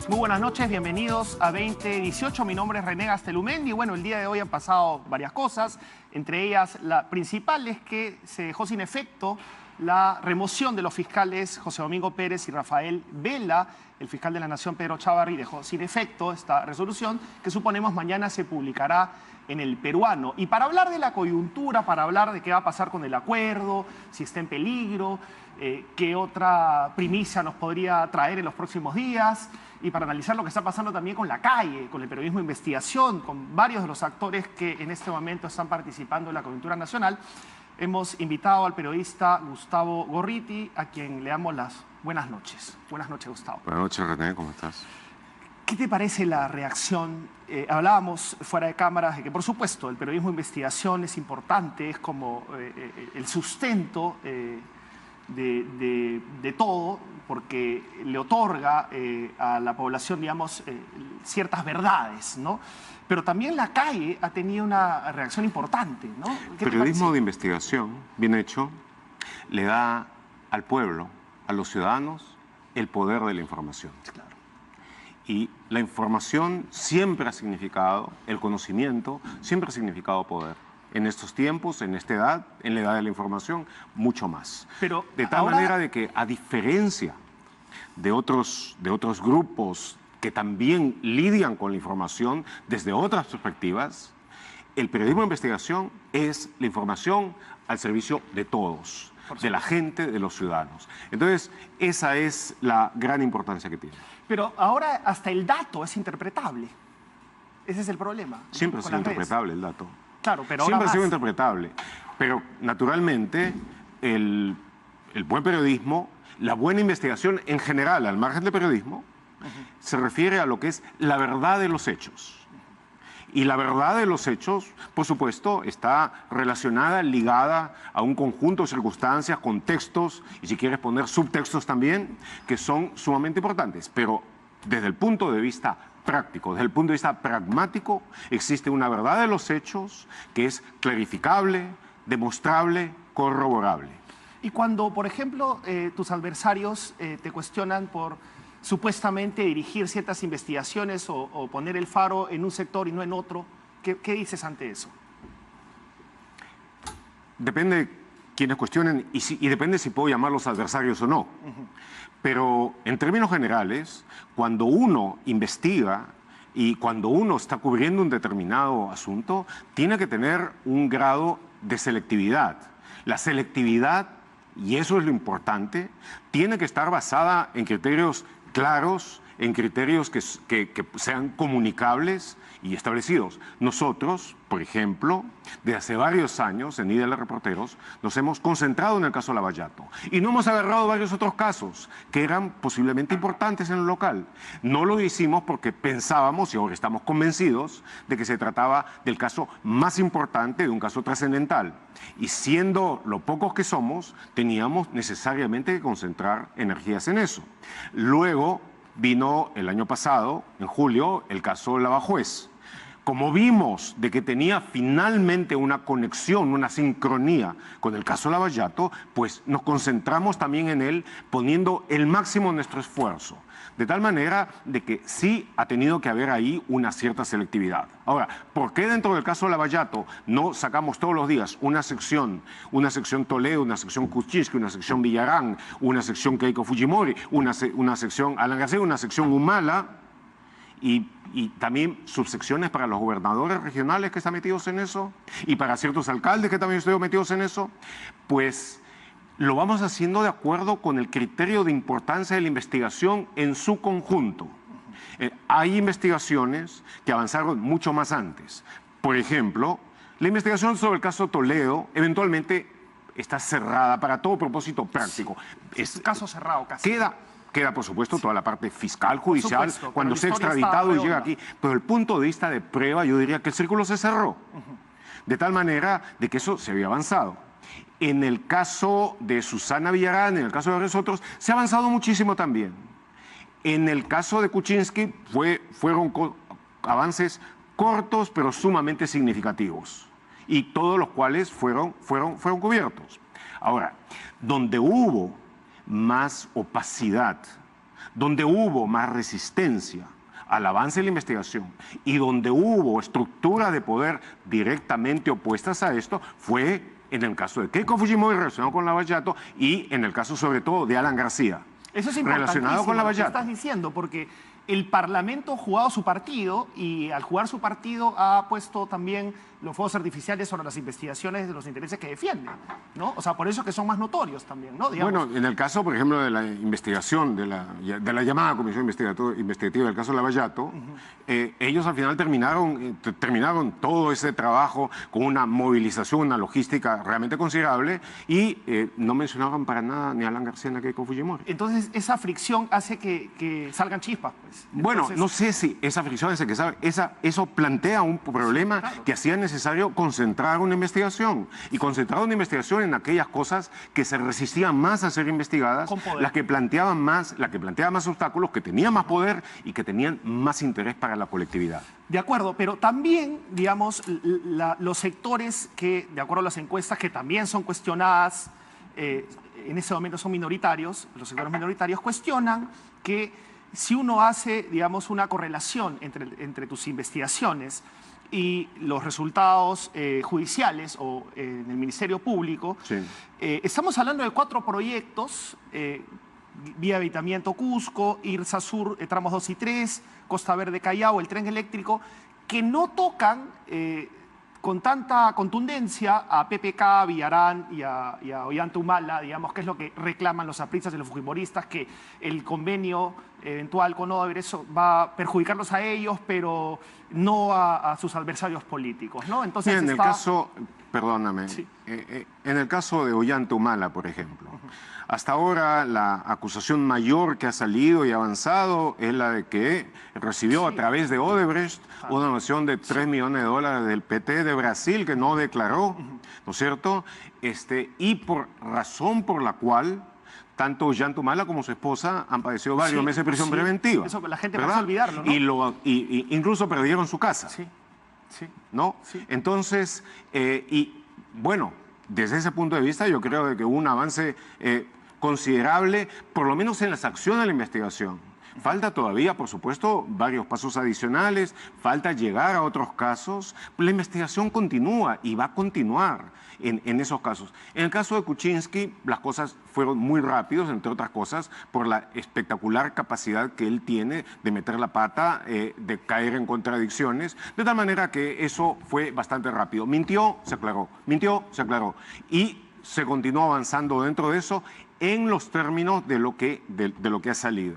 Muy buenas noches, bienvenidos a 2018. Mi nombre es René Gastelumendi y bueno, el día de hoy han pasado varias cosas. Entre ellas, la principal es que se dejó sin efecto la remoción de los fiscales José Domingo Pérez y Rafael Vela. El fiscal de la Nación, Pedro Chávarri, dejó sin efecto esta resolución que suponemos mañana se publicará en El Peruano. Y para hablar de la coyuntura, para hablar de qué va a pasar con el acuerdo, si está en peligro, qué otra primicia nos podría traer en los próximos días, y para analizar lo que está pasando también con la calle, con el periodismo de investigación, con varios de los actores que en este momento están participando en la coyuntura nacional, hemos invitado al periodista Gustavo Gorriti, a quien le damos las buenas noches. Buenas noches, Gustavo. Buenas noches, René, ¿cómo estás? ¿Qué te parece la reacción? Hablábamos fuera de cámaras de que, por supuesto, el periodismo de investigación es importante, es como el sustento de todo, porque le otorga a la población, digamos, ciertas verdades, ¿no? Pero también la calle ha tenido una reacción importante, ¿no? El periodismo de investigación, bien hecho, le da al pueblo, a los ciudadanos, el poder de la información. Claro. Y la información siempre ha significado, el conocimiento siempre ha significado poder. En estos tiempos, en esta edad, en la edad de la información, mucho más. Pero de tal manera de que, a diferencia de otros grupos que también lidian con la información desde otras perspectivas, el periodismo de investigación es la información al servicio de todos, de la gente, de los ciudadanos. Entonces, esa es la gran importancia que tiene. Pero ahora hasta el dato es interpretable. Ese es el problema. Siempre ha sido interpretable el dato. Claro, pero siempre ahora ha sido más interpretable. Pero, naturalmente, el buen periodismo, la buena investigación en general, al margen del periodismo, se refiere a lo que es la verdad de los hechos. Y la verdad de los hechos, por supuesto, está relacionada, ligada a un conjunto de circunstancias, contextos, y si quieres poner subtextos también, que son sumamente importantes. Pero desde el punto de vista práctico, desde el punto de vista pragmático, existe una verdad de los hechos que es clarificable, demostrable, corroborable. Y cuando, por ejemplo, tus adversarios te cuestionan por supuestamente dirigir ciertas investigaciones o poner el faro en un sector y no en otro, ¿qué dices ante eso? Depende de quienes cuestionen y depende si puedo llamarlos adversarios o no. Pero en términos generales, cuando uno investiga y cuando uno está cubriendo un determinado asunto, tiene que tener un grado de selectividad. La selectividad, y eso es lo importante, tiene que estar basada en criterios claros, en criterios que sean comunicables y establecidos. Nosotros, por ejemplo, desde hace varios años en IDL Reporteros, nos hemos concentrado en el caso Lavallato y no hemos agarrado varios otros casos que eran posiblemente importantes en el local. No lo hicimos porque pensábamos, y ahora estamos convencidos, de que se trataba del caso más importante, de un caso trascendental. Y siendo lo pocos que somos, teníamos necesariamente que concentrar energías en eso. Luego vino el año pasado, en julio, el caso Lavajuez. Como vimos de que tenía finalmente una conexión, una sincronía con el caso Lavallato, pues nos concentramos también en él, poniendo el máximo de nuestro esfuerzo. De tal manera de que sí ha tenido que haber ahí una cierta selectividad. Ahora, ¿por qué dentro del caso Lavallato no sacamos todos los días una sección Toledo, una sección Kuczynski, una sección Villarán, una sección Keiko Fujimori, una sección Alan García, una sección Humala y también subsecciones para los gobernadores regionales que están metidos en eso y para ciertos alcaldes que también están metidos en eso? Pues lo vamos haciendo de acuerdo con el criterio de importancia de la investigación en su conjunto. Hay investigaciones que avanzaron mucho más antes. Por ejemplo, la investigación sobre el caso Toledo eventualmente está cerrada para todo propósito práctico. Es caso cerrado casi. Queda, por supuesto, toda la parte fiscal, judicial, supuesto, cuando sea extraditado y llega aquí. Pero desde el punto de vista de prueba, yo diría que el círculo se cerró. De tal manera de que eso se había avanzado. En el caso de Susana Villarán, en el caso de varios otros, se ha avanzado muchísimo también. En el caso de Kuczynski fueron avances cortos pero sumamente significativos y todos los cuales fueron cubiertos. Ahora, donde hubo más opacidad, donde hubo más resistencia al avance de la investigación y donde hubo estructuras de poder directamente opuestas a esto fue en el caso de Keiko Fujimori relacionado con Lavallato y en el caso sobre todo de Alan García. Eso es Relacionado con importantísimo lo que Lavallato. estás diciendo, porque el Parlamento ha jugado su partido y al jugar su partido ha puesto también los fuegos artificiales sobre las investigaciones de los intereses que defiende, ¿no? O sea, por eso que son más notorios también, ¿no? Digamos. Bueno, en el caso, por ejemplo, de la investigación, de la llamada Comisión Investigativa del caso Lavallato, ellos al final terminaron todo ese trabajo con una movilización, una logística realmente considerable y no mencionaban para nada ni a Alan García ni a Keiko Fujimori. Entonces, esa fricción hace que salgan chispas, pues. Bueno, Entonces, no sé si esa fricción hace que salga, eso plantea un problema sí, claro, que hacía necesario concentrar una investigación y concentrar una investigación en aquellas cosas que se resistían más a ser investigadas, con poder. las que planteaban más obstáculos, que tenían más poder y que tenían más interés para la colectividad. De acuerdo, pero también, digamos, los sectores que, de acuerdo a las encuestas, que también son cuestionadas, en ese momento son minoritarios, los sectores minoritarios cuestionan que si uno hace, digamos, una correlación entre tus investigaciones y los resultados judiciales o en el Ministerio Público, Sí. Estamos hablando de 4 proyectos, Vía Evitamiento Cusco, IRSA Sur, tramos 2 y 3, Costa Verde Callao, el tren eléctrico, que no tocan con tanta contundencia a PPK, a Villarán y a Ollanta Humala, digamos, que es lo que reclaman los apristas y los fujimoristas, que el convenio eventual con Odebrecht eso va a perjudicarlos a ellos, pero no a sus adversarios políticos, ¿no? Entonces Sí, en el caso, perdóname, Sí. En el caso de Ollanta Humala, por ejemplo, hasta ahora la acusación mayor que ha salido y avanzado es la de que recibió a través de Odebrecht una donación de $3 millones del PT de Brasil que no declaró, ¿no es cierto? Y por razón por la cual tanto Ollanta Humala como su esposa han padecido varios Sí, meses de prisión sí. preventiva. Eso la gente ¿verdad? pasa a olvidarlo, ¿no? Y incluso perdieron su casa. Sí, sí. ¿No? Sí. Entonces, y bueno, desde ese punto de vista yo creo de que hubo un avance considerable, por lo menos en las acciones de la investigación. Falta todavía, por supuesto, varios pasos adicionales, falta llegar a otros casos. La investigación continúa y va a continuar en esos casos. En el caso de Kuczynski, las cosas fueron muy rápidos, entre otras cosas, por la espectacular capacidad que él tiene de meter la pata, de caer en contradicciones, de tal manera que eso fue bastante rápido. Mintió, se aclaró. Mintió, se aclaró. Y se continuó avanzando dentro de eso en los términos de lo que ha salido.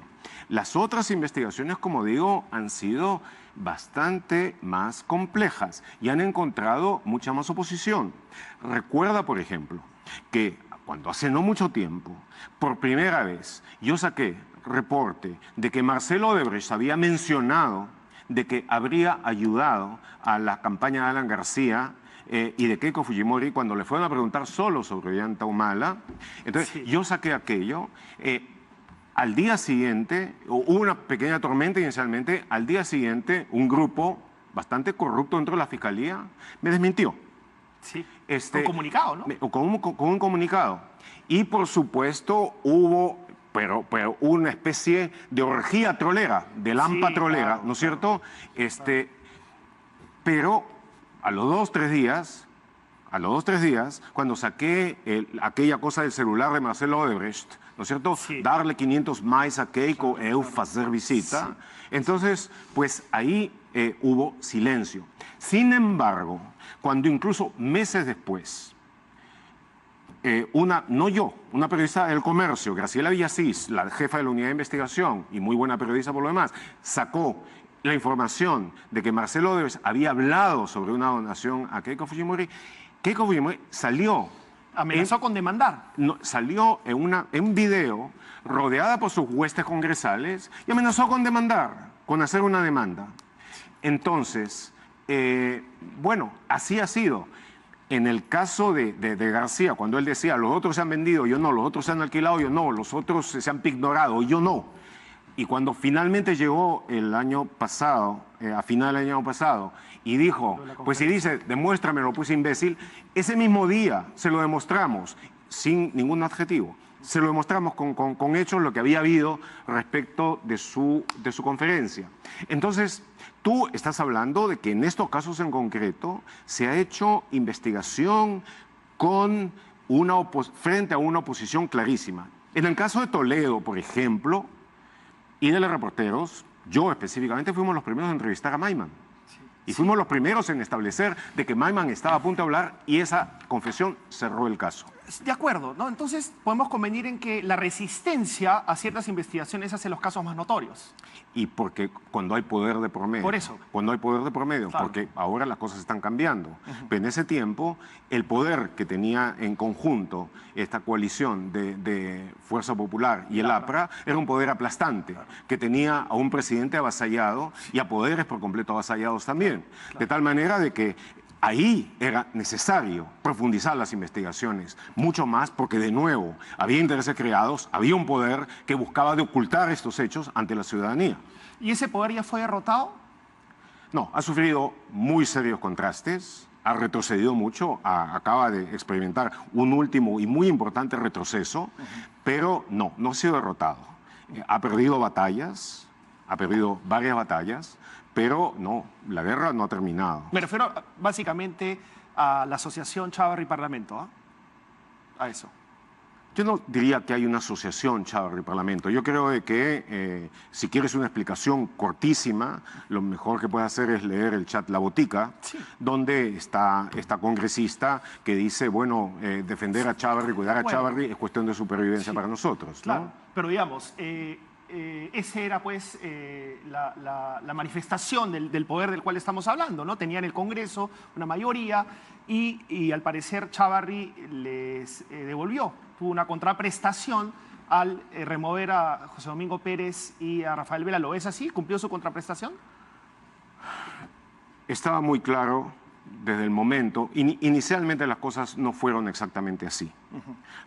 Las otras investigaciones, como digo, han sido bastante más complejas y han encontrado mucha más oposición. Recuerda, por ejemplo, que cuando hace no mucho tiempo, por primera vez, yo saqué reporte de que Marcelo Odebrecht había mencionado de que habría ayudado a la campaña de Alan García y de Keiko Fujimori cuando le fueron a preguntar solo sobre Ollanta Humala. Entonces, Sí. yo saqué aquello. Al día siguiente, hubo una pequeña tormenta inicialmente, al día siguiente un grupo bastante corrupto dentro de la Fiscalía me desmintió. Sí. Con comunicado, ¿no? Con un comunicado. Y por supuesto hubo, pero una especie de orgía trolera, de lampa Sí, trolera, claro, ¿no es cierto? Pero a los 2 o 3 días, cuando saqué aquella cosa del celular de Marcelo Odebrecht, ¿no es cierto? Sí. Darle 500 mais a Keiko e eu fazer visita. Entonces, pues ahí hubo silencio. Sin embargo, cuando incluso meses después, una periodista del Comercio, Graciela Villasís, la jefa de la unidad de investigación y muy buena periodista por lo demás, sacó la información de que Marcelo Odebrecht había hablado sobre una donación a Keiko Fujimori salió. Amenazó con demandar. Salió en un video rodeada por sus huestes congresales y amenazó con demandar, con hacer una demanda. Entonces, bueno, así ha sido. En el caso de García, cuando él decía, los otros se han vendido, yo no, los otros se han alquilado, yo no, los otros se han pignorado, yo no. Y cuando finalmente llegó el año pasado, a final del año pasado, y dijo, pues si dice, demuéstramelo, pues imbécil, ese mismo día se lo demostramos, sin ningún adjetivo. Se lo demostramos con hechos lo que había habido respecto de su conferencia. Entonces, tú estás hablando de que en estos casos en concreto se ha hecho investigación con frente a una oposición clarísima. En el caso de Toledo, por ejemplo, y de los reporteros, yo específicamente fuimos los primeros en entrevistar a Maiman. Y fuimos los primeros en establecer de que Maiman estaba a punto de hablar y esa confesión cerró el caso. De acuerdo, ¿no? Entonces podemos convenir en que la resistencia a ciertas investigaciones hace los casos más notorios. Y porque cuando hay poder de por medio. Por eso. Cuando hay poder de por medio, Claro. porque ahora las cosas están cambiando. Pero en ese tiempo, el poder que tenía en conjunto esta coalición de Fuerza Popular y el APRA era un poder aplastante, que tenía a un presidente avasallado y a poderes por completo avasallados también. De tal manera de que ahí era necesario profundizar las investigaciones, mucho más porque, de nuevo, había intereses creados, había un poder que buscaba de ocultar estos hechos ante la ciudadanía. ¿Y ese poder ya fue derrotado? No, ha sufrido muy serios contrastes, ha retrocedido mucho, acaba de experimentar un último y muy importante retroceso, pero no ha sido derrotado. Ha perdido batallas, ha perdido varias batallas, pero no, la guerra no ha terminado. Me refiero básicamente a la asociación Chávarri Parlamento, ¿ah? A eso. Yo no diría que hay una asociación Chávarri Parlamento. Yo creo de que si quieres una explicación cortísima, lo mejor que puedes hacer es leer el chat La Botica, Sí. donde está esta congresista que dice, bueno, defender a Chávarri, cuidar a Bueno. Chávarri es cuestión de supervivencia para nosotros, ¿no? Claro, pero digamos, esa era pues la manifestación del poder del cual estamos hablando, ¿no? Tenía en el Congreso una mayoría y al parecer Chávarri les devolvió, tuvo una contraprestación al remover a José Domingo Pérez y a Rafael Vela. ¿Lo ves así? ¿Cumplió su contraprestación? Estaba muy claro desde el momento, inicialmente las cosas no fueron exactamente así.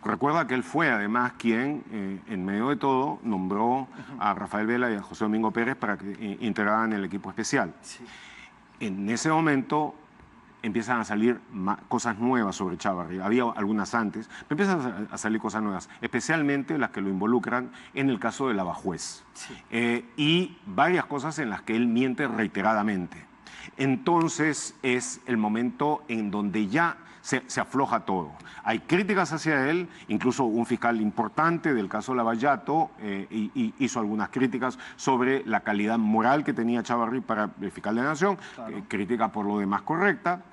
Recuerda que él fue además quien, en medio de todo, nombró a Rafael Vela y a José Domingo Pérez para que integraran el equipo especial. Sí. En ese momento empiezan a salir cosas nuevas sobre Chávarri. Había algunas antes, pero empiezan a salir cosas nuevas, especialmente las que lo involucran en el caso de Lavajuez. Sí. Y varias cosas en las que él miente reiteradamente. Entonces es el momento en donde ya se afloja todo. Hay críticas hacia él, incluso un fiscal importante del caso Lavallato hizo algunas críticas sobre la calidad moral que tenía Chávarri para el fiscal de la Nación, Claro. crítica por lo demás correcta,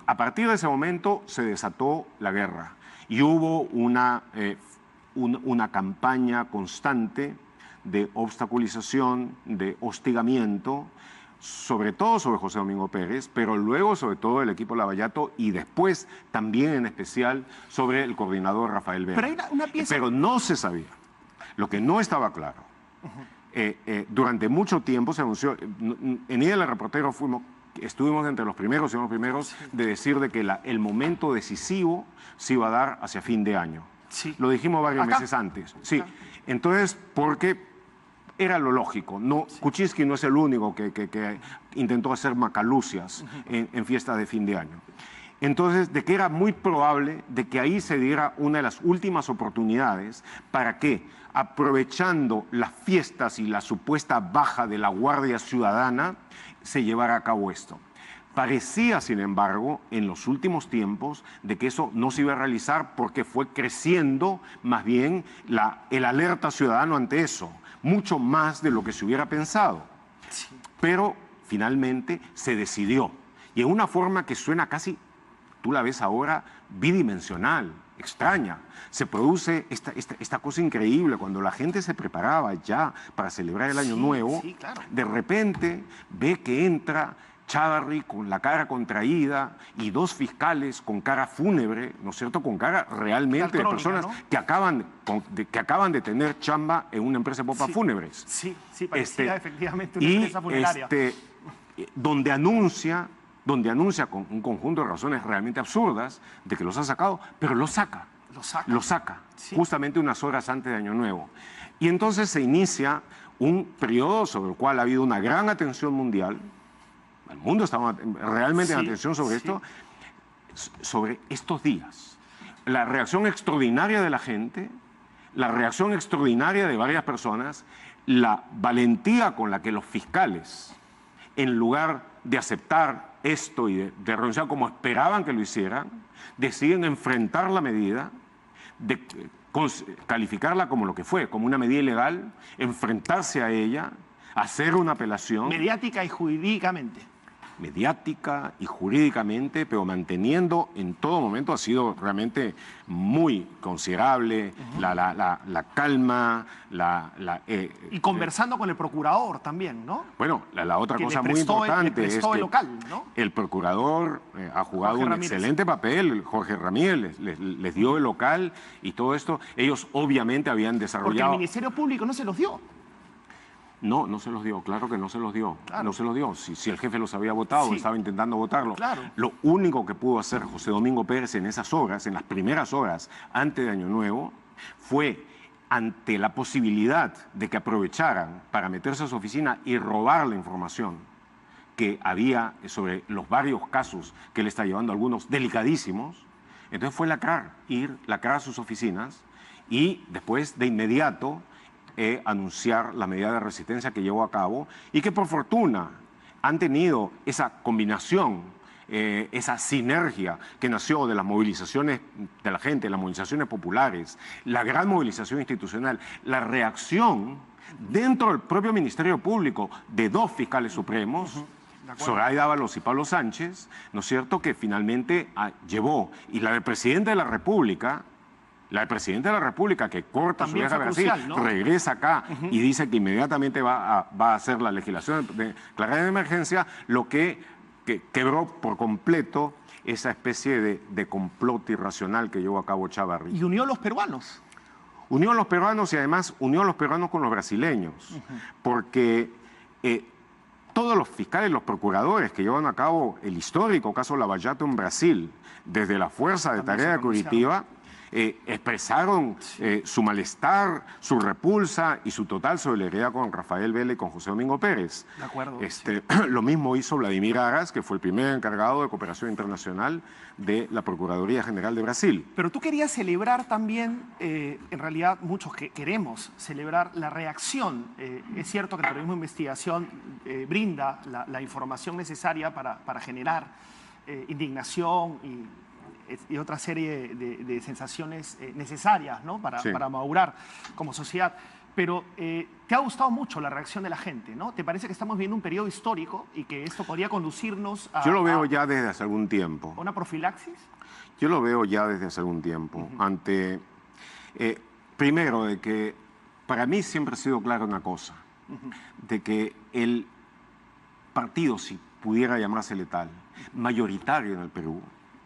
a partir de ese momento se desató la guerra y hubo una campaña constante de obstaculización, de hostigamiento, sobre todo sobre José Domingo Pérez, pero luego sobre todo el equipo Lavallato y después también en especial sobre el coordinador Rafael Vela. Pero hay una pieza... Pero no se sabía. Lo que no estaba claro. Durante mucho tiempo se anunció, en Ida el Reportero estuvimos entre los primeros de decir de que el momento decisivo se iba a dar hacia fin de año. Sí. Lo dijimos varios ¿Acá? meses antes. Sí. Acá. Entonces, porque era lo lógico. No, sí. Kuczynski no es el único que intentó hacer macalucias en fiestas de fin de año. Entonces, de que era muy probable de que ahí se diera una de las últimas oportunidades para que, aprovechando las fiestas y la supuesta baja de la Guardia Ciudadana, se llevara a cabo esto. Parecía, sin embargo, en los últimos tiempos, de que eso no se iba a realizar porque fue creciendo más bien el alerta ciudadano ante eso, mucho más de lo que se hubiera pensado. Sí. Pero finalmente se decidió. Y en una forma que suena casi, tú la ves ahora, bidimensional, extraña. Se produce esta cosa increíble cuando la gente se preparaba ya para celebrar el Año Nuevo, sí, claro. De repente ve que entra Chávarri con la cara contraída y dos fiscales con cara fúnebre, ¿no es cierto?, con cara realmente de personas, ¿no?, que acaban de tener chamba en una empresa de popas fúnebres. Sí, parecía efectivamente una empresa funeraria. Donde anuncia con un conjunto de razones realmente absurdas de que los ha sacado, pero los saca. Lo saca, sí, justamente unas horas antes de Año Nuevo. Y entonces se inicia un periodo sobre el cual ha habido una gran atención mundial. El mundo estaba realmente en atención sobre esto, sobre estos días. la reacción extraordinaria de la gente, la reacción extraordinaria de varias personas, la valentía con la que los fiscales, en lugar de aceptar esto y de renunciar como esperaban que lo hicieran, deciden enfrentar la medida, de calificarla como lo que fue, como una medida ilegal, enfrentarse a ella, hacer una apelación. Mediática y jurídicamente. Mediática y jurídicamente, pero manteniendo en todo momento, ha sido realmente muy considerable la calma, y conversando con el procurador también, ¿no? Bueno, la otra que cosa muy importante es que el local, ¿no? el procurador ha jugado un excelente papel, Jorge Ramírez, les dio el local y todo esto. Ellos obviamente habían desarrollado... Porque el Ministerio Público no se los dio. No, no se los dio, claro que no se los dio. Claro. No se los dio. Si el jefe los había votado, Sí. estaba intentando votarlo. Claro. Lo único que pudo hacer José Domingo Pérez en esas horas, en las primeras horas antes de Año Nuevo, fue ante la posibilidad de que aprovecharan para meterse a su oficina y robar la información que había sobre los varios casos que le está llevando, algunos delicadísimos. Entonces fue lacrar sus oficinas y después de inmediato anunciar la medida de resistencia que llevó a cabo y que por fortuna han tenido esa combinación, esa sinergia que nació de las movilizaciones de la gente, las movilizaciones populares, la gran movilización institucional, la reacción dentro del propio Ministerio Público de dos fiscales supremos, Zoraida Ábalos y Pablo Sánchez, ¿no es cierto?, que finalmente llevó, y la del presidente de la República, que corta su viaje a Brasil, crucial, ¿no? regresa acá y dice que inmediatamente va a hacer la legislación de declaración de emergencia, lo que quebró por completo esa especie de complot irracional que llevó a cabo Chávarri. Y unió a los peruanos. Unió a los peruanos y además unió a los peruanos con los brasileños, porque todos los fiscales, los procuradores que llevan a cabo el histórico caso Lavallato en Brasil, desde la Fuerza de Tarea de Curitiba, expresaron su malestar, su repulsa y su total solidaridad con Rafael Vela y con José Domingo Pérez. De acuerdo. Lo mismo hizo Vladimir Aras, que fue el primer encargado de cooperación internacional de la Procuraduría General de Brasil. Pero tú querías celebrar también, en realidad muchos que queremos celebrar la reacción. Es cierto que el periodismo de investigación brinda la información necesaria para generar indignación y otra serie de sensaciones necesarias, ¿no? para madurar como sociedad. Pero te ha gustado mucho la reacción de la gente, ¿no? ¿Te parece que estamos viviendo un periodo histórico y que esto podría conducirnos a... Yo lo veo ya desde hace algún tiempo. ¿Una profilaxis? Yo lo veo ya desde hace algún tiempo. Primero, de que para mí siempre ha sido clara una cosa, de que el partido, si pudiera llamarse letal, mayoritario en el Perú,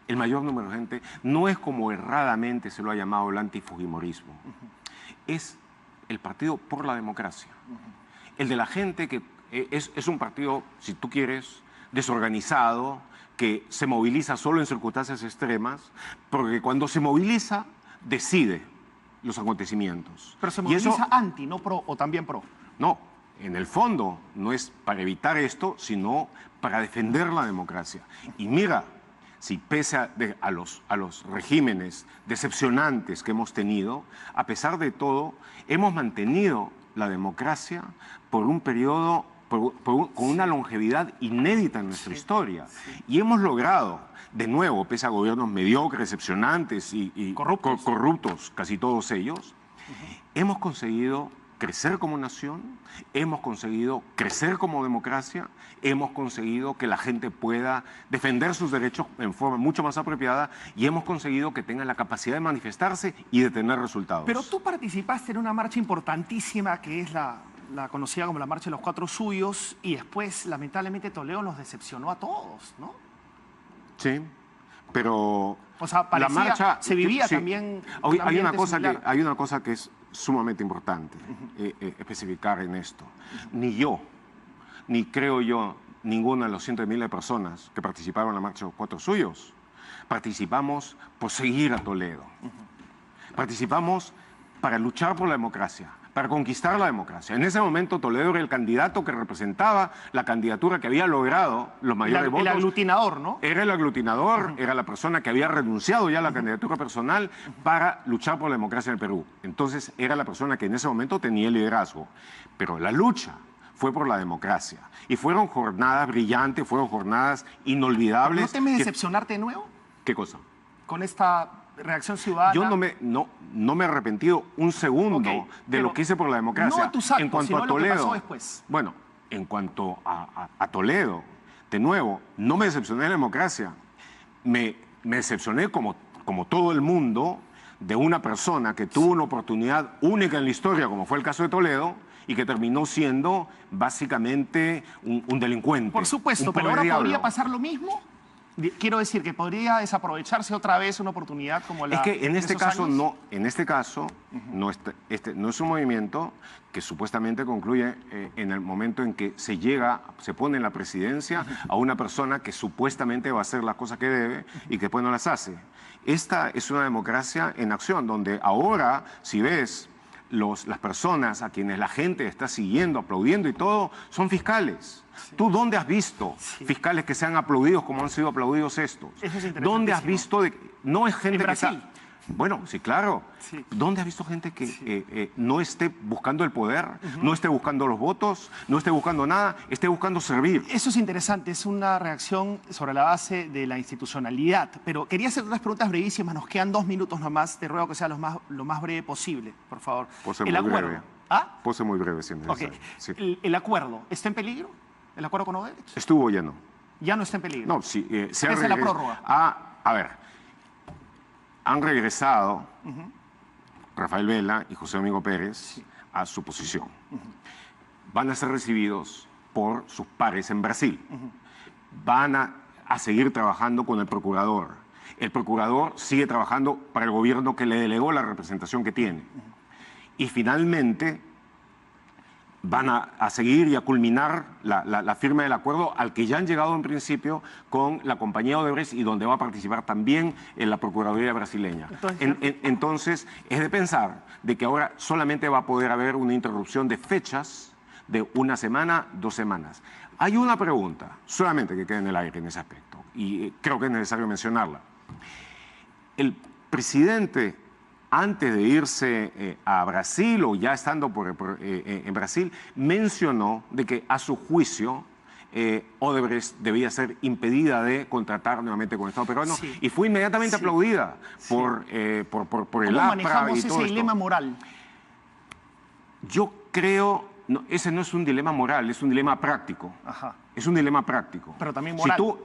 el mayor número de gente, no es como erradamente se lo ha llamado el antifujimorismo. Es el partido por la democracia. El de la gente que es un partido, si tú quieres, desorganizado, que se moviliza solo en circunstancias extremas, porque cuando se moviliza, decide los acontecimientos. Pero se moviliza anti, no pro, o también pro. No, en el fondo no es para evitar esto, sino para defender la democracia. Y mira, si pese a los regímenes decepcionantes que hemos tenido, a pesar de todo, hemos mantenido la democracia por un periodo, con una longevidad inédita en nuestra historia. Y hemos logrado, de nuevo, pese a gobiernos mediocres, decepcionantes y corruptos, casi todos ellos, hemos conseguido crecer como nación, hemos conseguido crecer como democracia, hemos conseguido que la gente pueda defender sus derechos en forma mucho más apropiada y hemos conseguido que tengan la capacidad de manifestarse y de tener resultados. Pero tú participaste en una marcha importantísima que es la conocida como la Marcha de los Cuatro Suyos y después, lamentablemente, Toledo nos decepcionó a todos, ¿no? Sí, pero... O sea, parecía, la marcha, se vivía sí, también... Hay una cosa que es sumamente importante especificar en esto. Ni yo, ni creo yo, ninguna de los cientos de miles de personas que participaron en la Marcha de los Cuatro Suyos, participamos por seguir a Toledo. Participamos para luchar por la democracia, para conquistar la democracia. En ese momento Toledo era el candidato que representaba la candidatura que había logrado los mayores votos. El aglutinador, ¿no? Era el aglutinador, era la persona que había renunciado ya a la candidatura personal para luchar por la democracia en el Perú. Entonces era la persona que en ese momento tenía el liderazgo. Pero la lucha fue por la democracia. Y fueron jornadas brillantes, fueron jornadas inolvidables. ¿No temes decepcionarte de nuevo? ¿Qué cosa? Con esta reacción ciudadana. Yo no me he arrepentido un segundo de lo que hice por la democracia. No a tus actos, en cuanto sino a lo que Toledo, pasó después. Bueno, en cuanto a Toledo, de nuevo, no me decepcioné de la democracia. Me decepcioné como todo el mundo de una persona que tuvo una oportunidad única en la historia, como fue el caso de Toledo, y que terminó siendo básicamente un delincuente. Por supuesto, pero ahora podría pasar lo mismo. Quiero decir que podría desaprovecharse otra vez una oportunidad como la. Es que en este caso años. no, no es un movimiento que supuestamente concluye en el momento en que se pone en la presidencia a una persona que supuestamente va a hacer las cosas que debe y que después no las hace. Esta es una democracia en acción, donde ahora, si ves, las personas a quienes la gente está siguiendo, aplaudiendo y todo, son fiscales. Sí. ¿Tú dónde has visto fiscales que sean aplaudidos como han sido aplaudidos estos? Eso es ¿Dónde has visto no es gente en Brasil? Que está... Bueno, sí, claro. Sí. ¿Dónde has visto gente que no esté buscando el poder, no esté buscando los votos, no esté buscando nada, esté buscando servir? Eso es interesante, es una reacción sobre la base de la institucionalidad. Pero quería hacer unas preguntas brevísimas, nos quedan 2 minutos nomás, te ruego que sea lo más breve posible, por favor. Puedo ser muy breve. ¿Ah? Puedo ser muy breve, si es necesario. Okay. Sí. ¿El acuerdo está en peligro? ¿El acuerdo con Odebrecht? Estuvo lleno. ¿Ya no está en peligro? No, sí. ¿Qué es la prórroga? A ver. Han regresado Rafael Vela y José Domingo Pérez a su posición. Van a ser recibidos por sus pares en Brasil. Van a seguir trabajando con el procurador. El procurador sigue trabajando para el gobierno que le delegó la representación que tiene. Y finalmente van a seguir y a culminar la firma del acuerdo al que ya han llegado en principio con la compañía Odebrecht y donde va a participar también en la Procuraduría brasileña. Entonces, es de pensar de que ahora solamente va a poder haber una interrupción de fechas de 1 semana, 2 semanas. Hay una pregunta, solamente que queda en el aire en ese aspecto, y creo que es necesario mencionarla. El presidente, antes de irse a Brasil o ya estando en Brasil, mencionó de que a su juicio Odebrecht debía ser impedida de contratar nuevamente con el Estado peruano y fue inmediatamente aplaudida por el APRA. ¿Cómo manejamos ese dilema moral? Yo creo, ese no es un dilema moral, es un dilema práctico. Ajá. Es un dilema práctico. Pero también moral.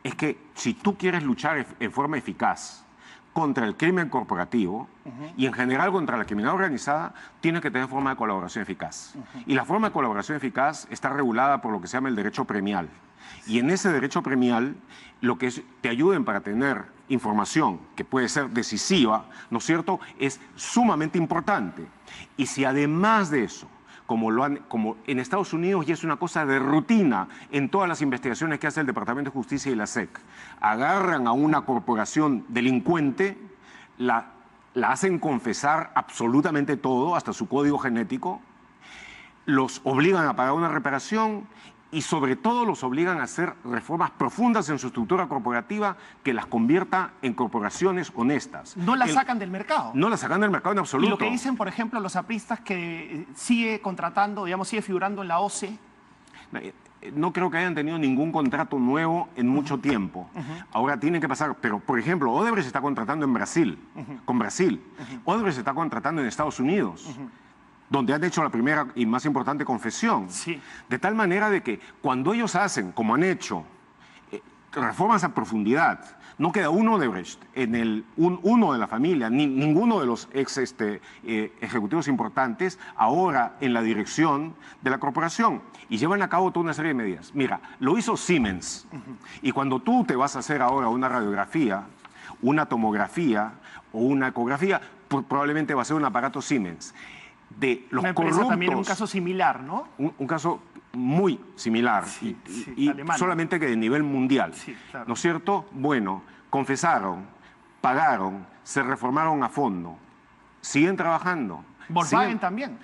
Es que si tú quieres luchar en forma eficaz contra el crimen corporativo y en general contra la criminalidad organizada, tiene que tener forma de colaboración eficaz. Y la forma de colaboración eficaz está regulada por lo que se llama el derecho premial. Y en ese derecho premial, lo que te ayuden para tener información que puede ser decisiva, ¿no es cierto?, es sumamente importante. Y si además de eso, como en Estados Unidos ya es una cosa de rutina en todas las investigaciones que hace el Departamento de Justicia y la SEC, agarran a una corporación delincuente, la hacen confesar absolutamente todo, hasta su código genético, los obligan a pagar una reparación y sobre todo los obligan a hacer reformas profundas en su estructura corporativa que las convierta en corporaciones honestas. No las sacan del mercado. No las sacan del mercado en absoluto. Y lo que dicen, por ejemplo, los apristas que sigue contratando, digamos, sigue figurando en la OCE. No creo que hayan tenido ningún contrato nuevo en mucho tiempo. Ahora tienen que pasar, pero por ejemplo, Odebrecht está contratando en Brasil, con Brasil. Odebrecht está contratando en Estados Unidos. Donde han hecho la primera y más importante confesión. Sí. De tal manera de que cuando ellos hacen, como han hecho, reformas a profundidad, no queda uno de Brecht, uno de la familia, ninguno de los ejecutivos importantes, ahora en la dirección de la corporación. Y llevan a cabo toda una serie de medidas. Mira, lo hizo Siemens. Y cuando tú te vas a hacer ahora una radiografía, una tomografía o una ecografía, probablemente va a ser un aparato Siemens. De los corruptos, también un caso similar, ¿no? Un caso muy similar, y solamente que de nivel mundial, claro. ¿No es cierto? Bueno, confesaron, pagaron, se reformaron a fondo, siguen trabajando. Volkswagen también.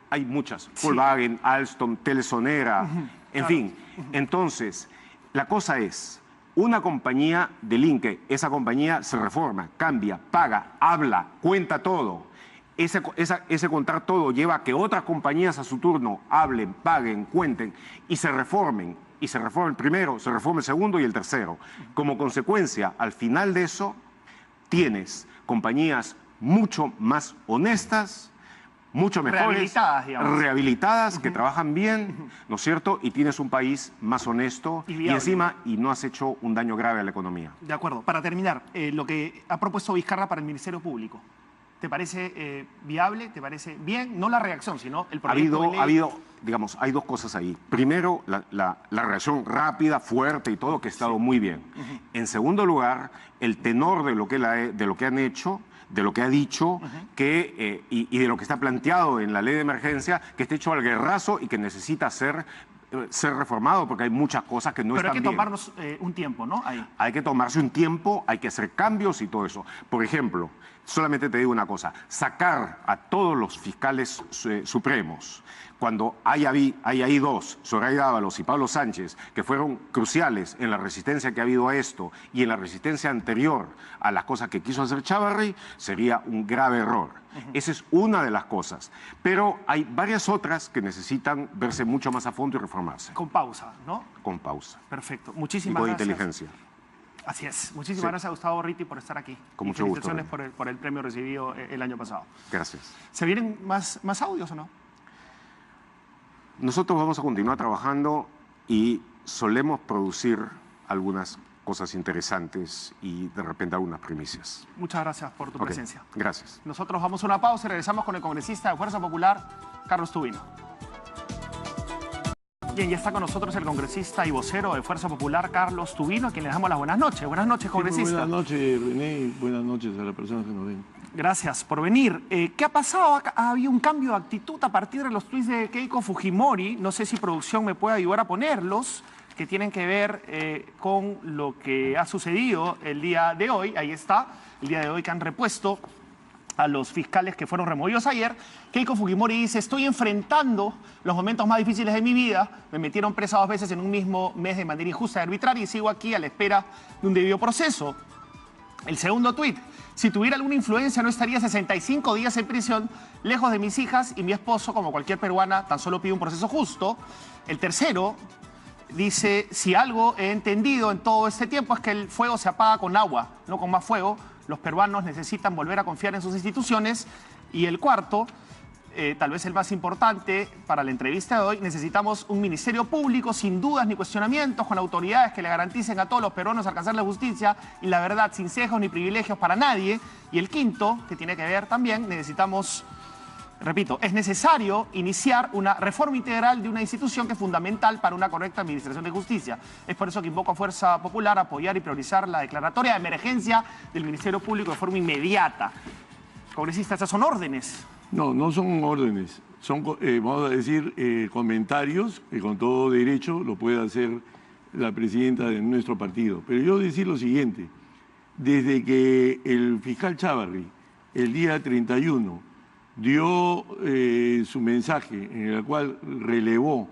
Hay muchas. Sí. Volkswagen, Alstom, Telesonera, en claro. fin. Entonces, la cosa es, una compañía delinque, esa compañía se reforma, cambia, paga, habla, cuenta todo. Ese contar todo lleva a que otras compañías a su turno hablen, paguen, cuenten y se reformen. Y se reforma el primero, se reforma el segundo y el tercero. Como consecuencia, al final de eso, tienes compañías mucho más honestas, mucho mejores, rehabilitadas, que trabajan bien, ¿no es cierto? Y tienes un país más honesto y encima no has hecho un daño grave a la economía. De acuerdo. Para terminar, lo que ha propuesto Vizcarra para el Ministerio Público, ¿te parece viable? ¿Te parece bien? No la reacción, sino el proyecto de ley. Digamos, hay dos cosas ahí. Primero, la reacción rápida, fuerte y todo, que ha estado muy bien. En segundo lugar, el tenor de lo que han hecho, de lo que ha dicho y de lo que está planteado en la ley de emergencia, que está hecho al guerrazo y que necesita ser reformado porque hay muchas cosas que no están bien. Pero hay que tomarnos un tiempo, ¿no? Ahí. Hay que tomarse un tiempo, hay que hacer cambios y todo eso. Por ejemplo, solamente te digo una cosa, sacar a todos los fiscales supremos, cuando hay ahí dos, Zoraida Ábalos y Pablo Sánchez, que fueron cruciales en la resistencia que ha habido a esto y en la resistencia anterior a las cosas que quiso hacer Chávarri, sería un grave error. Esa es una de las cosas. Pero hay varias otras que necesitan verse mucho más a fondo y reformarse. Con pausa, ¿no? Con pausa. Perfecto. Muchísimas gracias. Y con gracias. inteligencia. Así es. Muchísimas gracias a Gustavo Ritti por estar aquí. Con mucho gusto. Felicitaciones por el premio recibido el año pasado. Gracias. ¿Se vienen más audios o no? Nosotros vamos a continuar trabajando y solemos producir algunas cosas interesantes y de repente algunas primicias. Muchas gracias por tu presencia. Gracias. Nosotros vamos a una pausa y regresamos con el congresista de Fuerza Popular, Carlos Tubino. Bien, ya está con nosotros el congresista y vocero de Fuerza Popular, Carlos Tubino, a quien le damos las buenas noches. Buenas noches, congresista. Buenas noches, René, y buenas noches a las personas que nos ven. Gracias por venir. ¿Qué ha pasado? Ha habido un cambio de actitud a partir de los tuits de Keiko Fujimori. No sé si producción me puede ayudar a ponerlos, que tienen que ver con lo que ha sucedido el día de hoy. Ahí está, el día de hoy que han repuesto a los fiscales que fueron removidos ayer. Keiko Fujimori dice: estoy enfrentando los momentos más difíciles de mi vida, me metieron presa 2 veces en un mismo mes de manera injusta y arbitraria y sigo aquí a la espera de un debido proceso. El segundo tuit: si tuviera alguna influencia no estaría 65 días en prisión, lejos de mis hijas y mi esposo, como cualquier peruana, tan solo pido un proceso justo. El tercero dice: si algo he entendido en todo este tiempo es que el fuego se apaga con agua, no con más fuego. Los peruanos necesitan volver a confiar en sus instituciones. Y el cuarto, tal vez el más importante para la entrevista de hoy: necesitamos un ministerio público sin dudas ni cuestionamientos, con autoridades que le garanticen a todos los peruanos alcanzar la justicia y la verdad, sin sesgos ni privilegios para nadie. Y el quinto, que tiene que ver también, necesitamos, repito, es necesario iniciar una reforma integral de una institución que es fundamental para una correcta administración de justicia. Es por eso que invoco a Fuerza Popular a apoyar y priorizar la declaratoria de emergencia del Ministerio Público de forma inmediata. Congresista, estas son órdenes. No, no son órdenes, son, vamos a decir, comentarios que con todo derecho lo puede hacer la presidenta de nuestro partido. Pero yo decir lo siguiente: desde que el fiscal Chávarri, el día 31, dio su mensaje en el cual relevó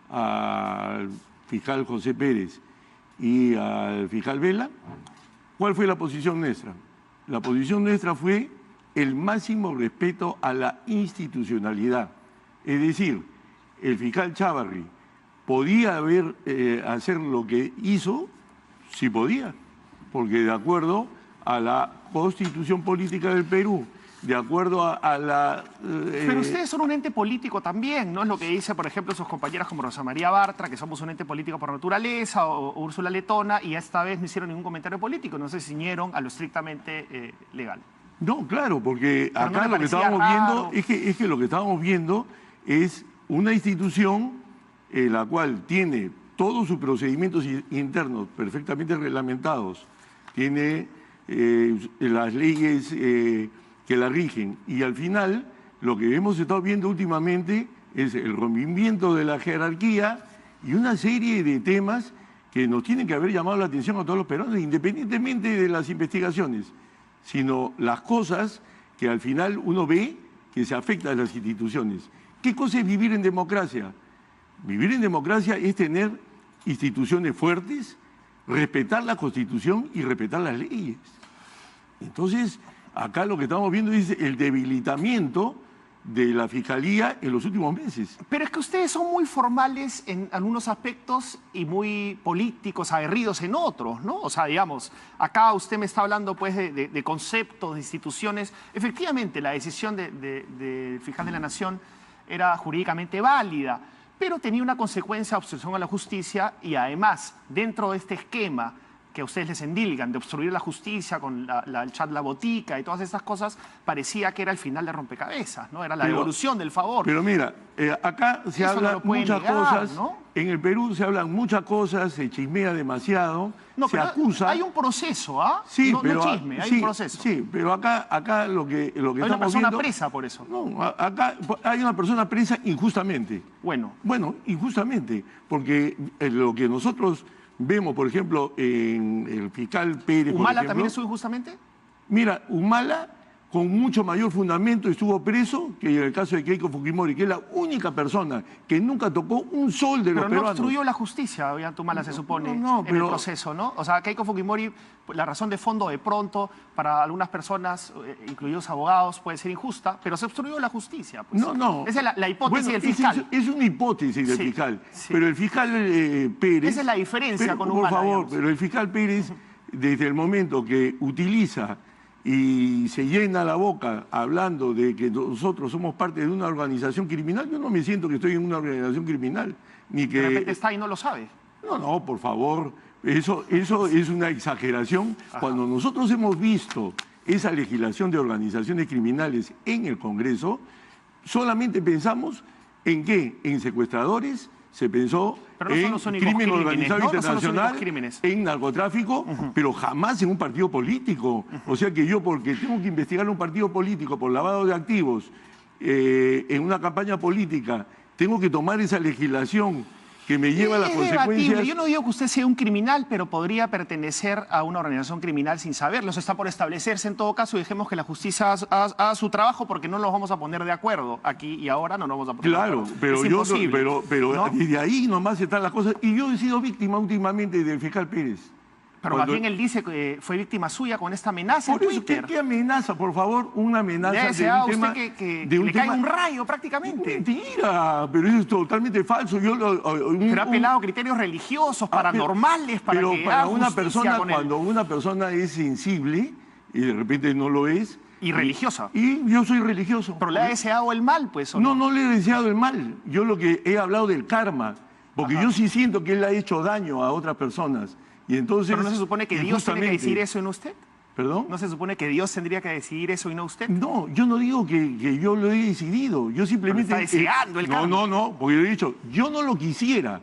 al fiscal José Pérez y al fiscal Vela, ¿cuál fue la posición nuestra? La posición nuestra fue el máximo respeto a la institucionalidad. Es decir, el fiscal Chávarri podía hacer lo que hizo, sí podía, porque de acuerdo a la Constitución Política del Perú, de acuerdo a la... Pero ustedes son un ente político también, ¿no? Es lo que dice, por ejemplo, sus compañeras como Rosa María Bartra, que somos un ente político por naturaleza, o Úrsula Letona, y esta vez no hicieron ningún comentario político, no se ciñeron a lo estrictamente legal. No, claro, porque acá lo que estábamos viendo es que lo que estábamos viendo es una institución la cual tiene todos sus procedimientos internos perfectamente reglamentados, tiene las leyes que la rigen, y al final lo que hemos estado viendo últimamente es el rompimiento de la jerarquía y una serie de temas que nos tienen que haber llamado la atención a todos los peruanos, independientemente de las investigaciones, sino las cosas que al final uno ve que se afecta a las instituciones. ¿Qué cosa es vivir en democracia? Vivir en democracia es tener instituciones fuertes, respetar la Constitución y respetar las leyes. Entonces, acá lo que estamos viendo es el debilitamiento de la Fiscalía en los últimos meses. Pero es que ustedes son muy formales en algunos aspectos y muy políticos, aguerridos en otros, ¿no? O sea, digamos, acá usted me está hablando pues de conceptos, de instituciones. Efectivamente, la decisión del fiscal de la Nación era jurídicamente válida, pero tenía una consecuencia de obstrucción a la justicia y además, dentro de este esquema que a ustedes les endilgan de obstruir la justicia con el chat La Botica y todas esas cosas, parecía que era el final de rompecabezas, ¿no? Era la devolución del favor. Pero mira, acá se habla muchas cosas, ¿no? En el Perú se hablan muchas cosas, se chismea demasiado, se acusa. Hay un proceso, ¿ah? Sí, no, pero, no chisme, hay un proceso. Sí, pero acá lo que hay una estamos persona viendo, presa por eso. No, acá hay una persona presa injustamente. Bueno, injustamente, porque lo que nosotros vemos, por ejemplo, en el fiscal Pérez. ¿Humala también estuvo injustamente? Mira, Humala, con mucho mayor fundamento, estuvo preso que en el caso de Keiko Fujimori, que es la única persona que nunca tocó un sol de los peruanos. Pero no obstruyó la justicia, Humala, se supone, en el proceso, ¿no? O sea, Keiko Fujimori, la razón de fondo de pronto, para algunas personas, incluidos abogados, puede ser injusta, pero se obstruyó la justicia. Pues. No. Esa es la hipótesis del fiscal. Es una hipótesis del fiscal, pero el fiscal Pérez... Esa es la diferencia con Humala. Por favor, digamos. pero el fiscal Pérez, desde el momento que utiliza y se llena la boca hablando de que nosotros somos parte de una organización criminal, yo no me siento que estoy en una organización criminal, ni que... De repente está y no lo sabe. No, por favor, eso es una exageración. Ajá. Cuando nosotros hemos visto esa legislación de organizaciones criminales en el Congreso, solamente pensamos en qué, en secuestradores, se pensó en crimen organizado internacional, en narcotráfico, pero jamás en un partido político. O sea que yo, porque tengo que investigar un partido político por lavado de activos en una campaña política, tengo que tomar esa legislación que me lleva a las consecuencias... Yo no digo que usted sea un criminal, pero podría pertenecer a una organización criminal sin saberlo. Eso está por establecerse en todo caso y dejemos que la justicia haga su trabajo porque no nos vamos a poner de acuerdo aquí y ahora no nos vamos a poner de acuerdo. Claro, pero ¿no? Desde ahí nomás están las cosas. Y yo he sido víctima últimamente del fiscal Pérez. Pero más bien él dice que fue víctima suya con esta amenaza en Twitter. ¿Qué amenaza, por favor? Una amenaza de un tema... que le cae un rayo prácticamente. Mentira, pero eso es totalmente falso. Pero ha apelado a criterios religiosos, paranormales, para pero que para haga una justicia persona, con cuando una persona es sensible y de repente no lo es... Y religiosa. Y yo soy religioso. Pero le ha deseado el mal, pues, ¿o no? No le he deseado el mal. Yo lo que he hablado del karma, porque yo sí siento que él ha hecho daño a otras personas. Y entonces, ¿pero no se supone que Dios tiene que decidir eso en usted? ¿Perdón? ¿No se supone que Dios tendría que decidir eso y no usted? No, yo no digo que yo lo he decidido. Yo simplemente... Pero está deseando el karma. No, porque yo he dicho, yo no lo quisiera.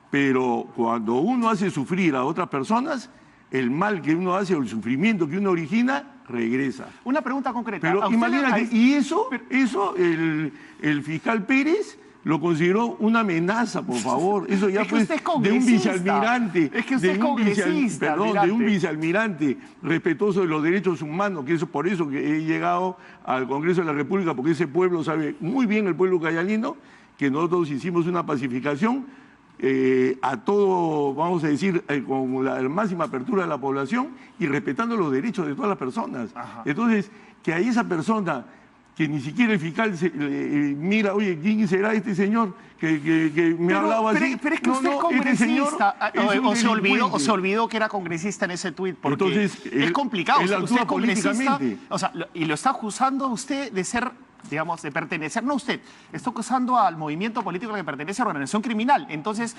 Pero cuando uno hace sufrir a otras personas, el mal que uno hace o el sufrimiento que uno origina, regresa. Una pregunta concreta. Pero imagínate, y eso el fiscal Pérez... lo consideró una amenaza, por favor. Eso ya fue de un vicealmirante. Es que usted es congresista. De un vicealmirante respetuoso de los derechos humanos, que es por eso que he llegado al Congreso de la República, porque ese pueblo sabe muy bien, el pueblo cayalino, que nosotros hicimos una pacificación a todo, vamos a decir, con la máxima apertura de la población y respetando los derechos de todas las personas. Ajá. Entonces, que a esa persona... que ni siquiera el fiscal mira, oye, ¿quién será este señor que me ha hablado así? Pero es que usted es congresista, o se olvidó que era congresista en ese tuit, porque entonces, es complicado. Él usted es congresista, o sea, y lo está acusando usted de ser, digamos, de pertenecer, no usted, está acusando al movimiento político que pertenece a una organización criminal. Entonces,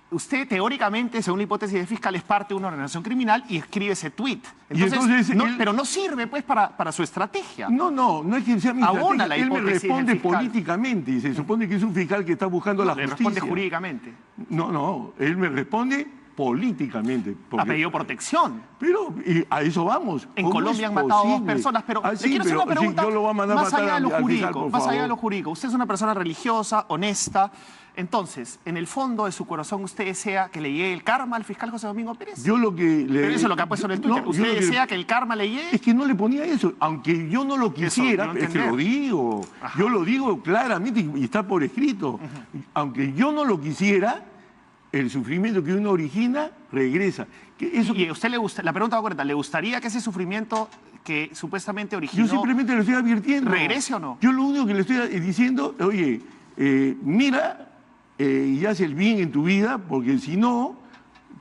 usted teóricamente, según la hipótesis de fiscal, es parte de una organización criminal y escribe ese tuit. Entonces, pero no sirve pues para su estrategia. No es que sea mi estrategia. La él me responde políticamente y se supone que es un fiscal que está buscando la justicia. Le responde jurídicamente. No, él me responde políticamente. Ha pedido protección. Pero a eso vamos. En Colombia han matado a 2 personas, pero le quiero hacer una pregunta yo lo voy a mandar más allá de lo al fiscal, jurídico. por Más allá de favor. lo jurídico. Usted es una persona religiosa, honesta. Entonces, en el fondo de su corazón, ¿usted desea que le llegue el karma al fiscal José Domingo Pérez? Yo lo que Pero eso es lo que ha puesto en el Twitter. ¿Usted desea que el karma le llegue? Es que no le ponía eso, aunque yo no lo quisiera, Eso, es que lo digo. Ajá. Yo lo digo claramente y está por escrito. Aunque yo no lo quisiera, el sufrimiento que uno origina regresa. ¿Y a usted le gusta? La pregunta va correcta. ¿Le gustaría que ese sufrimiento que supuestamente originó Yo simplemente le estoy advirtiendo. regrese o no? Yo lo único que le estoy diciendo, oye, mira y haz el bien en tu vida, porque si no,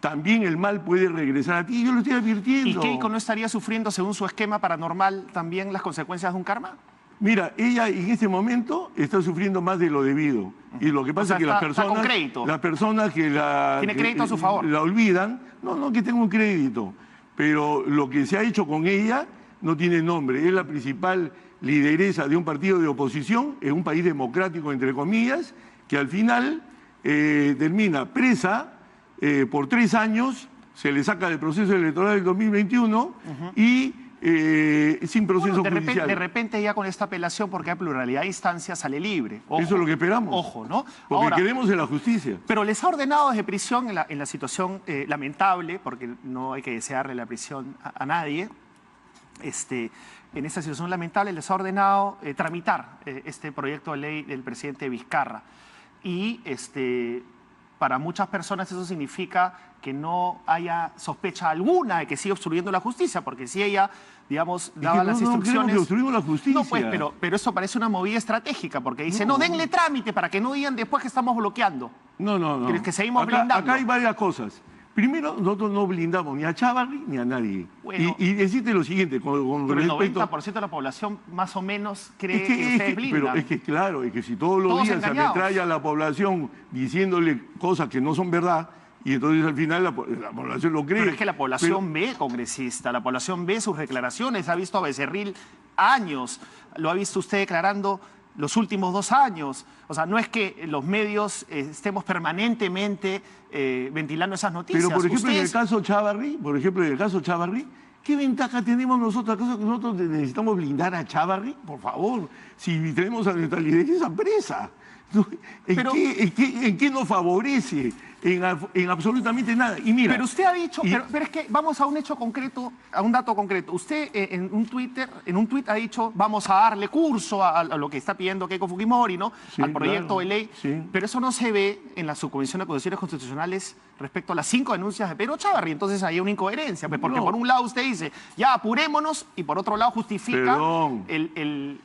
también el mal puede regresar a ti. Yo lo estoy advirtiendo. ¿Y Keiko no estaría sufriendo, según su esquema paranormal, también las consecuencias de un karma? Mira, ella en este momento está sufriendo más de lo debido. Y lo que pasa es que está con crédito. las personas que la... ¿Tiene crédito a su favor? La olvidan. No que tenga un crédito. Pero lo que se ha hecho con ella no tiene nombre. Es la principal lideresa de un partido de oposición en un país democrático, entre comillas, que al final termina presa por 3 años, se le saca del proceso electoral del 2021 y sin proceso judicial. De repente ya con esta apelación, porque hay pluralidad de instancias, sale libre. Ojo, eso es lo que esperamos. Ojo, ¿no? Porque Ahora, queremos en la justicia. pero les ha ordenado desde prisión en la situación lamentable, porque no hay que desearle la prisión a nadie, en esta situación lamentable les ha ordenado tramitar este proyecto de ley del presidente Vizcarra. Y para muchas personas eso significa que no haya sospecha alguna de que siga obstruyendo la justicia, porque si ella, digamos, daba las instrucciones... No que obstruimos la justicia. No, pues, pero eso parece una movida estratégica, porque dice, no, denle trámite para que no digan después que estamos bloqueando. No. Que seguimos blindando. Acá hay varias cosas. Primero, nosotros no blindamos ni a Chávarri ni a nadie. Bueno, y decirte lo siguiente, con pero el respecto... 90% de la población más o menos cree que ustedes blindan. Pero es que claro, es que si todos los días se ametralla a la población diciéndole cosas que no son verdad, y entonces al final la población lo cree. Pero es que la población ve, congresista, la población ve sus declaraciones, ha visto a Becerril años, lo ha visto usted declarando los últimos 2 años. O sea, no es que los medios estemos permanentemente ventilando esas noticias. Pero, por ejemplo, en el caso Chávarri, ¿qué ventaja tenemos nosotros? ¿Acaso que nosotros necesitamos blindar a Chávarri? Por favor, si tenemos a nuestra lideresa presa. ¿En qué nos favorece? En absolutamente nada. Y mira, pero usted ha dicho, pero es que vamos a un hecho concreto, a un dato concreto. Usted en un tuit ha dicho, vamos a darle curso a lo que está pidiendo Keiko Fujimori, ¿no? Sí, al proyecto de ley. Sí. Pero eso no se ve en la subcomisión de acusaciones constitucionales respecto a las 5 denuncias de Pedro Chávarri. Entonces hay una incoherencia, pues, porque por un lado usted dice, ya apurémonos, y por otro lado justifica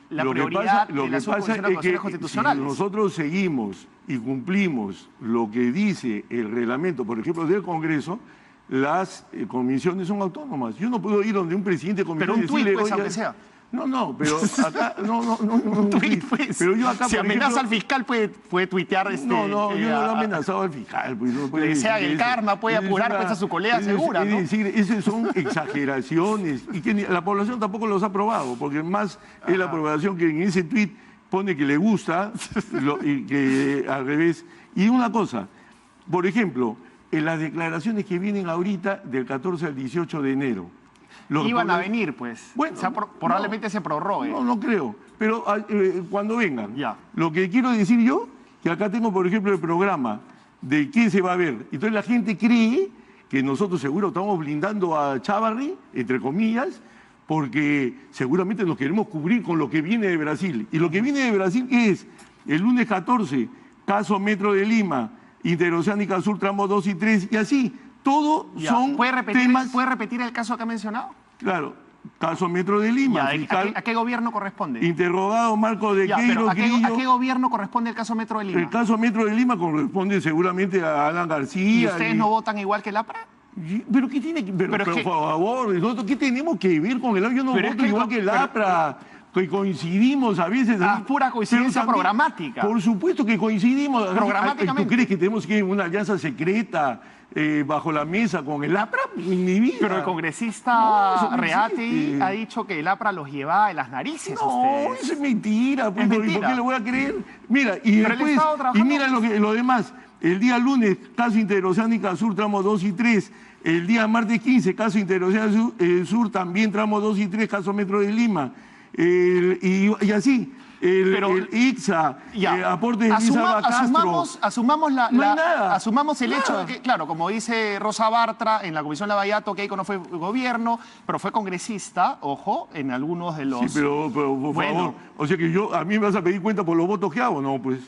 la prioridad de la subcomisión de acusaciones constitucionales. Si nosotros seguimos y cumplimos lo que dice el reglamento, por ejemplo, del Congreso, las comisiones son autónomas. Yo no puedo ir donde un presidente de comisión pero un tuit, pues, oiga, aunque sea. No, pero acá, un tuit, pues. Pero yo acá, si amenaza al fiscal, puede tuitear yo no lo he amenazado al fiscal. Pues, no puede le desea decir el eso. karma, puede apurar pues, a su colega segura, ¿no? Es decir, esas son exageraciones y que la población tampoco los ha aprobado, porque más es la aprobación que en ese tuit pone que le gusta y que al revés. Y una cosa, por ejemplo, en las declaraciones que vienen ahorita del 14 al 18 de enero. Iban a venir, pues. Bueno, probablemente se prorrogue. No creo. Pero cuando vengan. Ya. Lo que quiero decir yo, que acá tengo, por ejemplo, el programa de qué se va a ver. Entonces la gente cree que nosotros seguro estamos blindando a Chávarri, entre comillas, porque seguramente nos queremos cubrir con lo que viene de Brasil. Y lo que viene de Brasil es el lunes 14, caso Metro de Lima, Interoceánica Sur, tramos 2 y 3, y así. Todo son temas... ¿Puede repetir el caso que ha mencionado? Claro, caso Metro de Lima. Fiscal, ¿a qué gobierno corresponde? Interrogado Marco de Queiroz ¿a qué gobierno corresponde el caso Metro de Lima? El caso Metro de Lima corresponde seguramente a Alan García. ¿Y ustedes no votan igual que el APRA? ¿Pero qué tiene que ver? Pero por favor, nosotros, ¿qué tenemos que ver con el APRA? Yo no voto igual que el APRA. Que coincidimos a veces. Es pura coincidencia programática. Por supuesto que coincidimos. Programáticamente. ¿Tú crees que tenemos que ir en una alianza secreta bajo la mesa con el APRA? Ni mi vida. Pero el congresista Reati ha dicho que el APRA los llevaba de las narices. No, eso es mentira. ¿Es mentira? ¿Por qué le voy a creer? Mira, y pero después, y mira lo demás. El día lunes, caso Interoceánica Sur, tramo 2 y 3. El día martes 15, caso Interoceánica Sur, también tramo 2 y 3, caso Metro de Lima. Y así. El ICSA, aporte de Elizabeth Castro. Asumamos el hecho de que, claro, como dice Rosa Bartra en la Comisión Lavallato, Keiko no fue gobierno, pero fue congresista, ojo, en algunos de los... Sí, pero por favor, o sea que a mí me vas a pedir cuenta por los votos que hago, ¿no? Pues...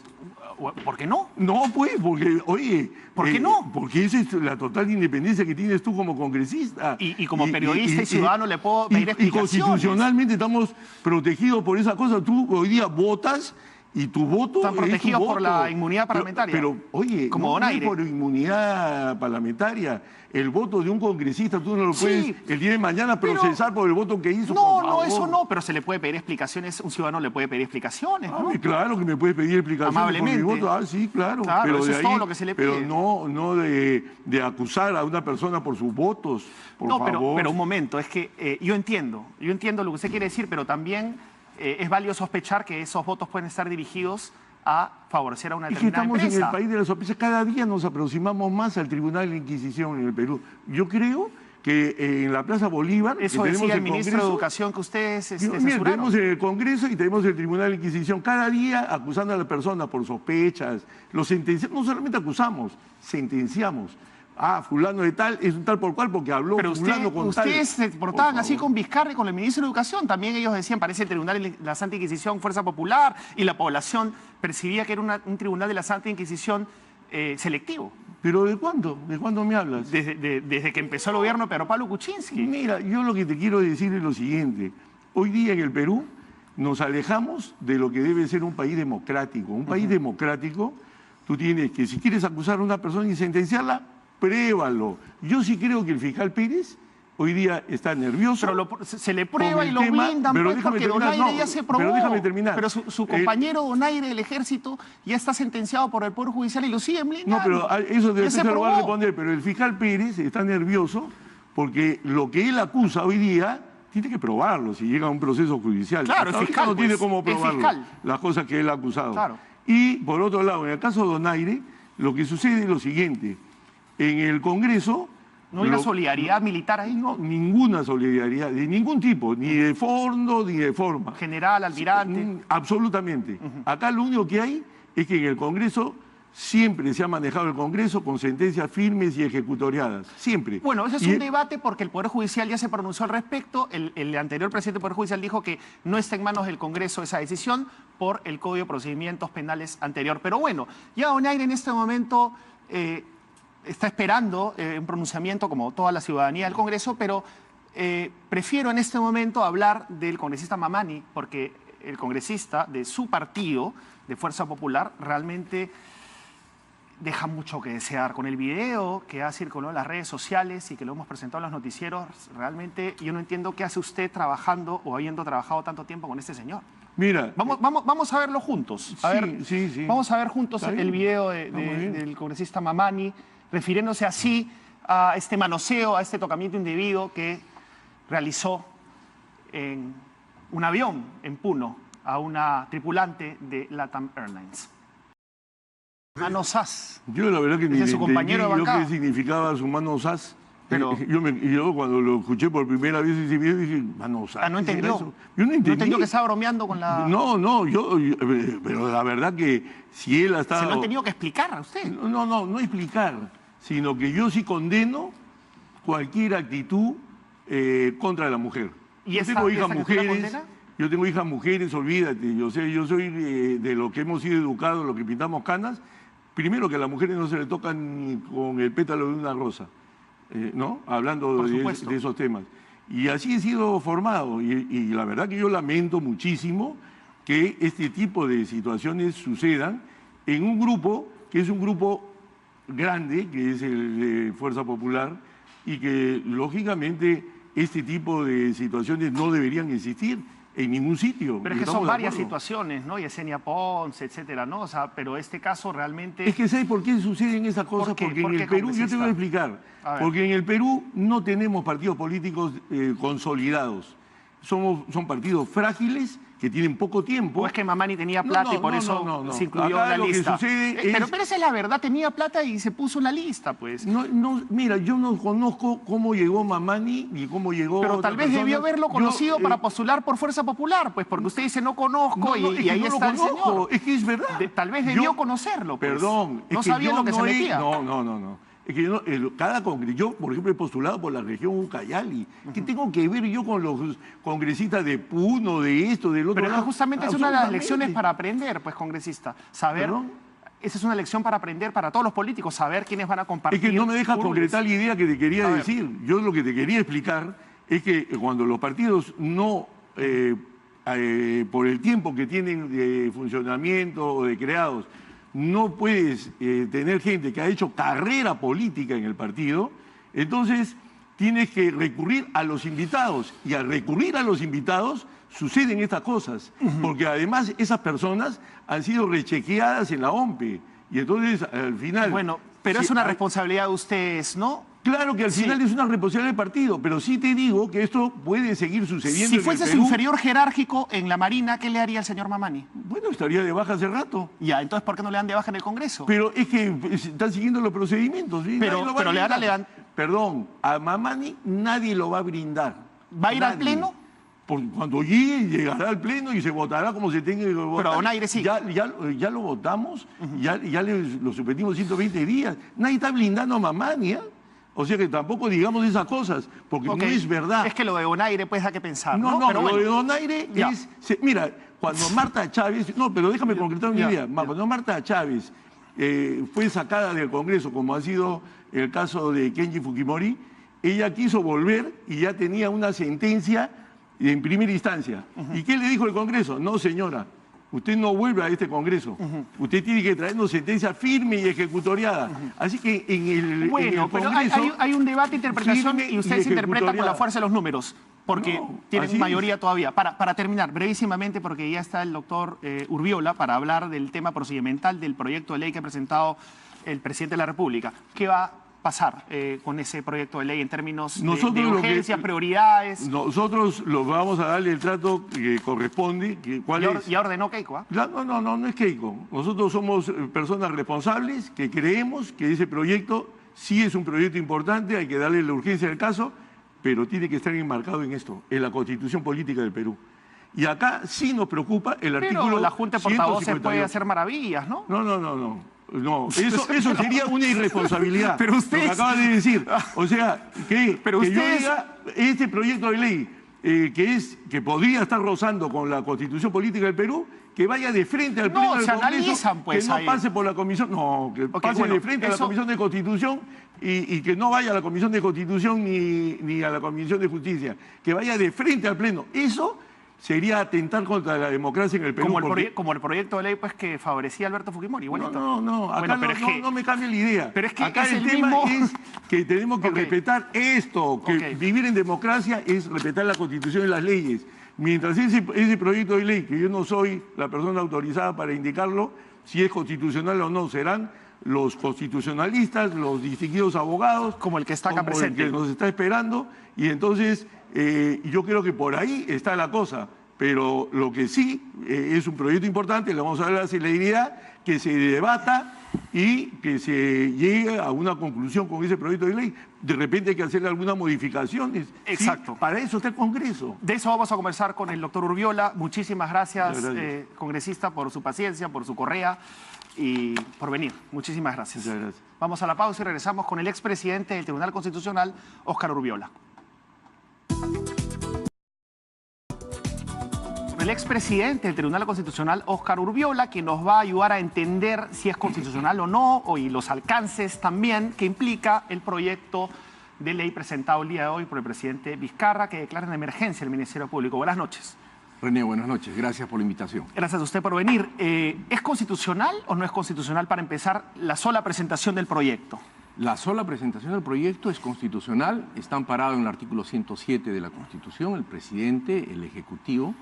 ¿Por qué no? No, pues, porque, oye... ¿Por qué no? Porque esa es la total independencia que tienes tú como congresista. Y como periodista y ciudadano le puedo pedir explicaciones. Y constitucionalmente estamos protegidos por esa cosa. Tú hoy día votas y tu voto están protegidos por la inmunidad parlamentaria. Pero oye, como no es por inmunidad parlamentaria. El voto de un congresista tú no lo puedes el día de mañana procesar por el voto que hizo. No, eso no, pero se le puede pedir explicaciones, un ciudadano le puede pedir explicaciones, ¿no? Claro que me puedes pedir explicaciones. Amablemente. Por mi voto. Sí, claro. Pero eso es todo lo que se le pide. Pero no de acusar a una persona por sus votos, por favor. Pero un momento, es que yo entiendo lo que usted quiere decir, pero también es válido sospechar que esos votos pueden estar dirigidos a favorecer a una determinada empresa. Es que estamos en el país de las sorpresas. Cada día nos aproximamos más al Tribunal de la Inquisición en el Perú. Yo creo que en la Plaza Bolívar... Eso decía el ministro de Educación que ustedes censuraron. Tenemos el Congreso y tenemos el Tribunal de la Inquisición. Cada día acusando a la persona por sospechas. Los sentenciamos, no solamente acusamos, sentenciamos. Fulano de tal es un tal por cual porque habló fulano con tal. Ustedes se portaban así con Vizcarra y con el ministro de Educación. También ellos decían, parece el Tribunal de la Santa Inquisición, Fuerza Popular, y la población percibía que era un Tribunal de la Santa Inquisición selectivo. ¿Pero de cuándo? ¿De cuándo me hablas? Desde que empezó el gobierno de Pedro Pablo Kuczynski. Mira, yo lo que te quiero decir es lo siguiente. Hoy día en el Perú nos alejamos de lo que debe ser un país democrático. Un país democrático, tú tienes que, si quieres acusar a una persona y sentenciarla, pruébalo. Yo sí creo que el fiscal Pérez hoy día está nervioso. Pero se le prueba y lo blindan, pues, porque Donaire ya se probó. Pero déjame terminar. Pero su compañero Donaire del Ejército ya está sentenciado por el Poder Judicial y lo siguen blindando. No, pero eso se lo va a responder. Pero el fiscal Pérez está nervioso porque lo que él acusa hoy día tiene que probarlo si llega a un proceso judicial. Claro, el fiscal no tiene cómo probarlo, las cosas que él ha acusado. Claro. Y por otro lado, en el caso de Donaire, lo que sucede es lo siguiente. En el Congreso... ¿No hay una solidaridad militar ahí? No, ninguna solidaridad, de ningún tipo, ni de fondo ni de forma. General, almirante. Absolutamente. Acá lo único que hay es que en el Congreso siempre se ha manejado el Congreso con sentencias firmes y ejecutoriadas. Siempre. Bueno, ese es un debate porque el Poder Judicial ya se pronunció al respecto. El anterior presidente del Poder Judicial dijo que no está en manos del Congreso esa decisión por el Código de Procedimientos Penales anterior. Pero bueno, ya Donaire en este momento... está esperando un pronunciamiento como toda la ciudadanía del Congreso, pero prefiero en este momento hablar del congresista Mamani, porque el congresista de su partido, de Fuerza Popular, realmente deja mucho que desear. Con el video que ha circulado en las redes sociales y que lo hemos presentado en los noticieros, realmente yo no entiendo qué hace usted trabajando o habiendo trabajado tanto tiempo con este señor. Mira, vamos a verlo juntos. Sí. Vamos a ver juntos el video del congresista Mamani, refiriéndose así a este manoseo, a este tocamiento indebido que realizó en un avión en Puno a una tripulante de LATAM Airlines. Manosaz. Yo la verdad que ni su compañero de bancada. Yo qué significaba su manosaz. Pero yo cuando lo escuché por primera vez ese video dije, manosaz. ¿No entendió? Yo no entendí. ¿No entendió que estaba bromeando con la...? No, pero la verdad que si él ha estado... ¿Se lo han tenido que explicar a usted? No explicar, sino que yo sí condeno cualquier actitud contra la mujer. ¿Y yo tengo hijas mujeres, olvídate. Yo soy de lo que hemos sido educados, lo que pintamos canas. Primero que a las mujeres no se le toca ni con el pétalo de una rosa, ¿no? Hablando de esos temas. Y así he sido formado. Y la verdad que yo lamento muchísimo que este tipo de situaciones sucedan en un grupo que es un grupo grande, que es el de Fuerza Popular, y que lógicamente este tipo de situaciones no deberían existir en ningún sitio. Pero es que son varias situaciones, ¿no? Yesenia Ponce, etcétera, ¿no? O sea, pero este caso realmente... Es que ¿sabes por qué suceden esas cosas? Porque en el Perú, yo te voy a explicar, porque en el Perú no tenemos partidos políticos consolidados. son partidos frágiles que tienen poco tiempo. O es que Mamani tenía plata y por eso se incluyó en la lista. Pero esa es la verdad, tenía plata y se puso en la lista, pues. Mira, yo no conozco cómo llegó Mamani ni cómo llegó. Pero tal vez debió haberlo conocido para postular por Fuerza Popular, pues, porque usted dice no conozco y ahí está el señor. Es que es verdad. Tal vez debió conocerlo, pues. Perdón. No sabía lo que se metía. No. Es que yo, por ejemplo, he postulado por la región Ucayali. ¿Qué tengo que ver yo con los congresistas de Puno, de esto, del otro Pero lado? justamente es una de las lecciones para aprender, pues, congresista. Saber... ¿Perdón? Esa es una lección para aprender para todos los políticos, saber quiénes van a compartir. Es que no me dejas concretar la idea que te quería decir. Yo lo que te quería explicar es que cuando los partidos no, por el tiempo que tienen de funcionamiento o de creados, no puedes tener gente que ha hecho carrera política en el partido, entonces tienes que recurrir a los invitados. Y al recurrir a los invitados suceden estas cosas, porque además esas personas han sido rechequeadas en la OMPE. Y entonces al final... Bueno, pero es una responsabilidad de ustedes, ¿no? Claro que al final es una responsabilidad del partido, pero sí te digo que esto puede seguir sucediendo. Si fuese su inferior jerárquico en la Marina, ¿qué le haría el señor Mamani? Bueno, estaría de baja hace rato. Ya, entonces ¿por qué no le dan de baja en el Congreso? Pero es que están siguiendo los procedimientos. ¿Sí? Pero le van a levantar. Perdón, a Mamani nadie lo va a brindar. ¿Va a ir al Pleno? Cuando llegará al Pleno y se votará como se tenga que votar. Pero Donaire sí. Ya lo votamos, ya lo suspendimos 120 días. Nadie está blindando a Mamani, ¿eh? O sea que tampoco digamos esas cosas, porque no es verdad. Es que lo de Donaire pues da que pensar, ¿no? Pero lo de Donaire es... Mira, cuando Marta Chávez... No, pero déjame concretar una idea. Cuando Marta Chávez fue sacada del Congreso, como ha sido el caso de Kenji Fujimori, ella quiso volver y ya tenía una sentencia en primera instancia. ¿Y qué le dijo el Congreso? No, señora, usted no vuelve a este Congreso. Usted tiene que traernos sentencia firme y ejecutoriada. Así que en el Congreso... Pero hay un debate de interpretación y ustedes interpretan por la fuerza de los números, porque tienen mayoría todavía. Para terminar, brevísimamente, porque ya está el doctor Urbiola para hablar del tema procedimental del proyecto de ley que ha presentado el presidente de la República. ¿Qué va a pasar con ese proyecto de ley en términos de urgencias, prioridades? Nosotros vamos a darle el trato que corresponde. Ya ordenó Keiko, ¿ah? No es Keiko. Nosotros somos personas responsables que creemos que ese proyecto sí es un proyecto importante, hay que darle la urgencia del caso, pero tiene que estar enmarcado en esto, en la Constitución Política del Perú. Y acá sí nos preocupa el artículo... Pero la Junta de Portavoces puede hacer maravillas, ¿no? No, eso sería una irresponsabilidad. Pero usted... Lo que acaba de decir. O sea, que yo diga, este proyecto de ley que podría estar rozando con la Constitución Política del Perú, que vaya de frente al Pleno del Congreso, pues, que no pase por la Comisión... No, que pase de frente a la Comisión de Constitución y que no vaya a la Comisión de Constitución ni a la Comisión de Justicia, que vaya de frente al Pleno. Eso sería atentar contra la democracia en el Perú. Como el proyecto de ley pues, que favorecía a Alberto Fujimori. Acá no me cambia la idea. Pero es que acá el tema es que tenemos que respetar esto, que vivir en democracia es respetar la Constitución y las leyes. Mientras ese proyecto de ley, que yo no soy la persona autorizada para indicarlo, si es constitucional o no, serán los constitucionalistas, los distinguidos abogados, como el que está acá presente, el que nos está esperando, y entonces yo creo que por ahí está la cosa, pero lo que sí es un proyecto importante, le vamos a dar la celeridad, que se debata y que se llegue a una conclusión con ese proyecto de ley. De repente hay que hacerle algunas modificaciones. Exacto. ¿Sí? Para eso está el Congreso. De eso vamos a conversar con el doctor Urbiola. Muchísimas gracias, congresista, por su paciencia, por su correa y por venir. Muchísimas gracias. Muchas gracias. Vamos a la pausa y regresamos con el expresidente del Tribunal Constitucional, Óscar Urbiola. El expresidente del Tribunal Constitucional, Óscar Urbiola, que nos va a ayudar a entender si es constitucional o no, y los alcances también que implica el proyecto de ley presentado el día de hoy por el presidente Vizcarra, que declara en emergencia el Ministerio Público. Buenas noches. René, buenas noches. Gracias por la invitación. Gracias a usted por venir. ¿Es constitucional o no es constitucional, para empezar, la sola presentación del proyecto? La sola presentación del proyecto es constitucional. Está amparado en el artículo 107 de la Constitución. El presidente, el Ejecutivo,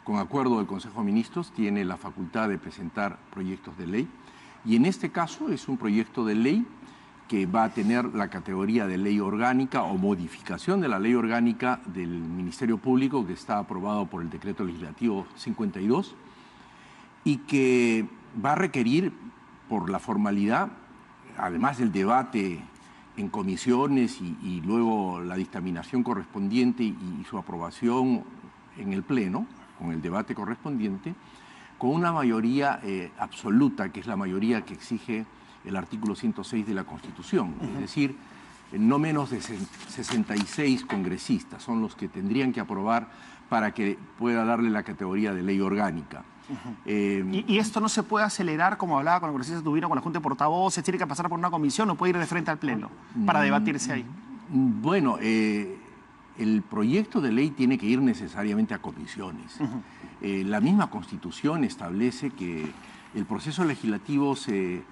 con acuerdo del Consejo de Ministros, tiene la facultad de presentar proyectos de ley. Y en este caso es un proyecto de ley que va a tener la categoría de ley orgánica o modificación de la ley orgánica del Ministerio Público, que está aprobado por el Decreto Legislativo 52, y que va a requerir, por la formalidad, además del debate en comisiones y luego la dictaminación correspondiente y su aprobación en el Pleno, con el debate correspondiente, con una mayoría absoluta, que es la mayoría que exige el artículo 106 de la Constitución. Es decir, no menos de 66 congresistas son los que tendrían que aprobar para que pueda darle la categoría de ley orgánica. ¿Y esto no se puede acelerar, como hablaba con los congresistas tuvieron con la Junta de Portavoces? ¿Tiene que pasar por una comisión o puede ir de frente al Pleno para debatirse ahí? Bueno, el proyecto de ley tiene que ir necesariamente a comisiones. La misma Constitución establece que el proceso legislativo se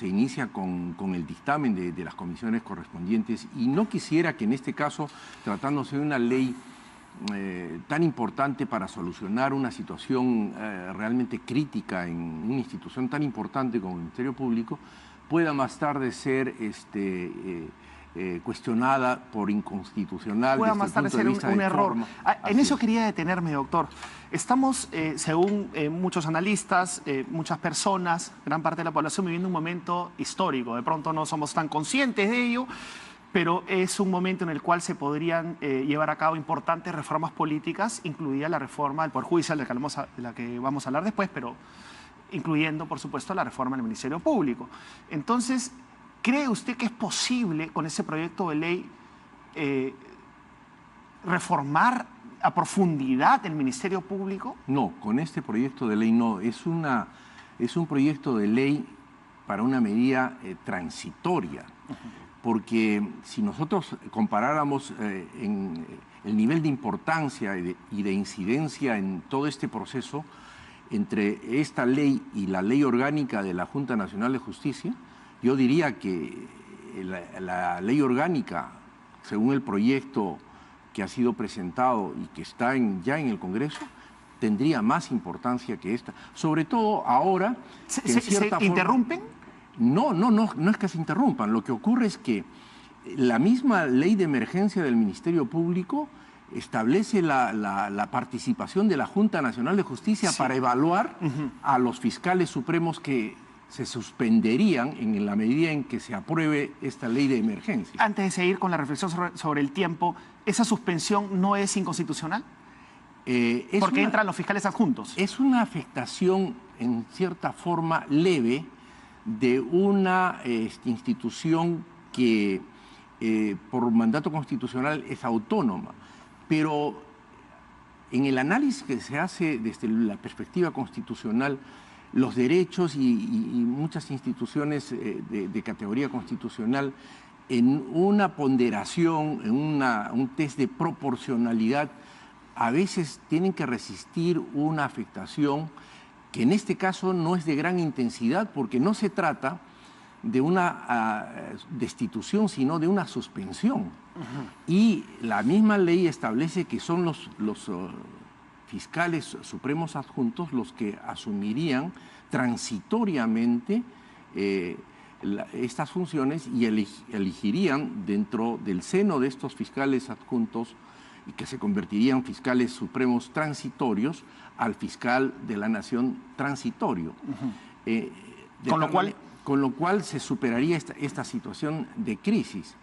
inicia con el dictamen de las comisiones correspondientes, y no quisiera que en este caso, tratándose de una ley tan importante para solucionar una situación realmente crítica en una institución tan importante como el Ministerio Público, pueda más tarde ser cuestionada por inconstitucional. Pueda más tarde ser un error. En eso quería detenerme, doctor. Estamos, según muchos analistas, muchas personas, gran parte de la población, viviendo un momento histórico. De pronto no somos tan conscientes de ello, pero es un momento en el cual se podrían llevar a cabo importantes reformas políticas, incluida la reforma del Poder Judicial, de la que vamos a hablar después, pero incluyendo, por supuesto, la reforma del Ministerio Público. Entonces, ¿cree usted que es posible con ese proyecto de ley reformar a profundidad el Ministerio Público? No, con este proyecto de ley no. Es un proyecto de ley para una medida transitoria. Porque si nosotros comparáramos en el nivel de importancia y de incidencia en todo este proceso entre esta ley y la ley orgánica de la Junta Nacional de Justicia, yo diría que la ley orgánica, según el proyecto que ha sido presentado y que está ya en el Congreso, tendría más importancia que esta. Sobre todo ahora... ¿Se interrumpen? No es que se interrumpan. Lo que ocurre es que la misma ley de emergencia del Ministerio Público establece la participación de la Junta Nacional de Justicia para evaluar a los fiscales supremos que se suspenderían en la medida en que se apruebe esta ley de emergencia. Antes de seguir con la reflexión sobre el tiempo, ¿esa suspensión no es inconstitucional? Porque entran los fiscales adjuntos. Es una afectación, en cierta forma, leve de una institución que por mandato constitucional es autónoma, pero en el análisis que se hace desde la perspectiva constitucional, los derechos y muchas instituciones de categoría constitucional, en una ponderación, en un test de proporcionalidad, a veces tienen que resistir una afectación que en este caso no es de gran intensidad, porque no se trata de una destitución, sino de una suspensión. Y la misma ley establece que son los fiscales supremos adjuntos los que asumirían transitoriamente estas funciones y elegirían dentro del seno de estos fiscales adjuntos, y que se convertirían fiscales supremos transitorios, al fiscal de la nación transitorio. Con lo cual se superaría esta situación de crisis.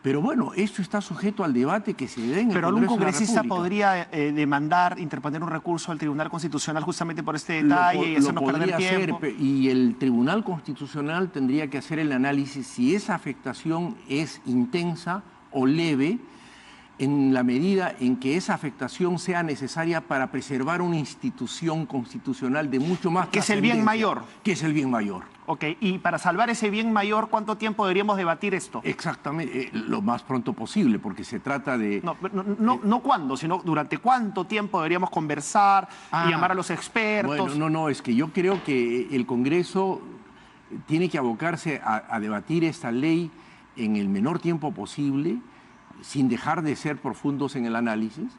Pero bueno, esto está sujeto al debate que se dé en el Congreso de la República. Pero algún congresista podría demandar, interponer un recurso al Tribunal Constitucional justamente por este detalle y hacernos perder tiempo. Y el Tribunal Constitucional tendría que hacer el análisis si esa afectación es intensa o leve, en la medida en que esa afectación sea necesaria para preservar una institución constitucional de mucho más que es el bien mayor. Que es el bien mayor. Ok, y para salvar ese bien mayor, ¿cuánto tiempo deberíamos debatir esto? Exactamente, lo más pronto posible, porque se trata de... No cuándo, sino durante cuánto tiempo deberíamos conversar y llamar a los expertos. Bueno, es que yo creo que el Congreso tiene que abocarse a debatir esta ley en el menor tiempo posible, sin dejar de ser profundos en el análisis,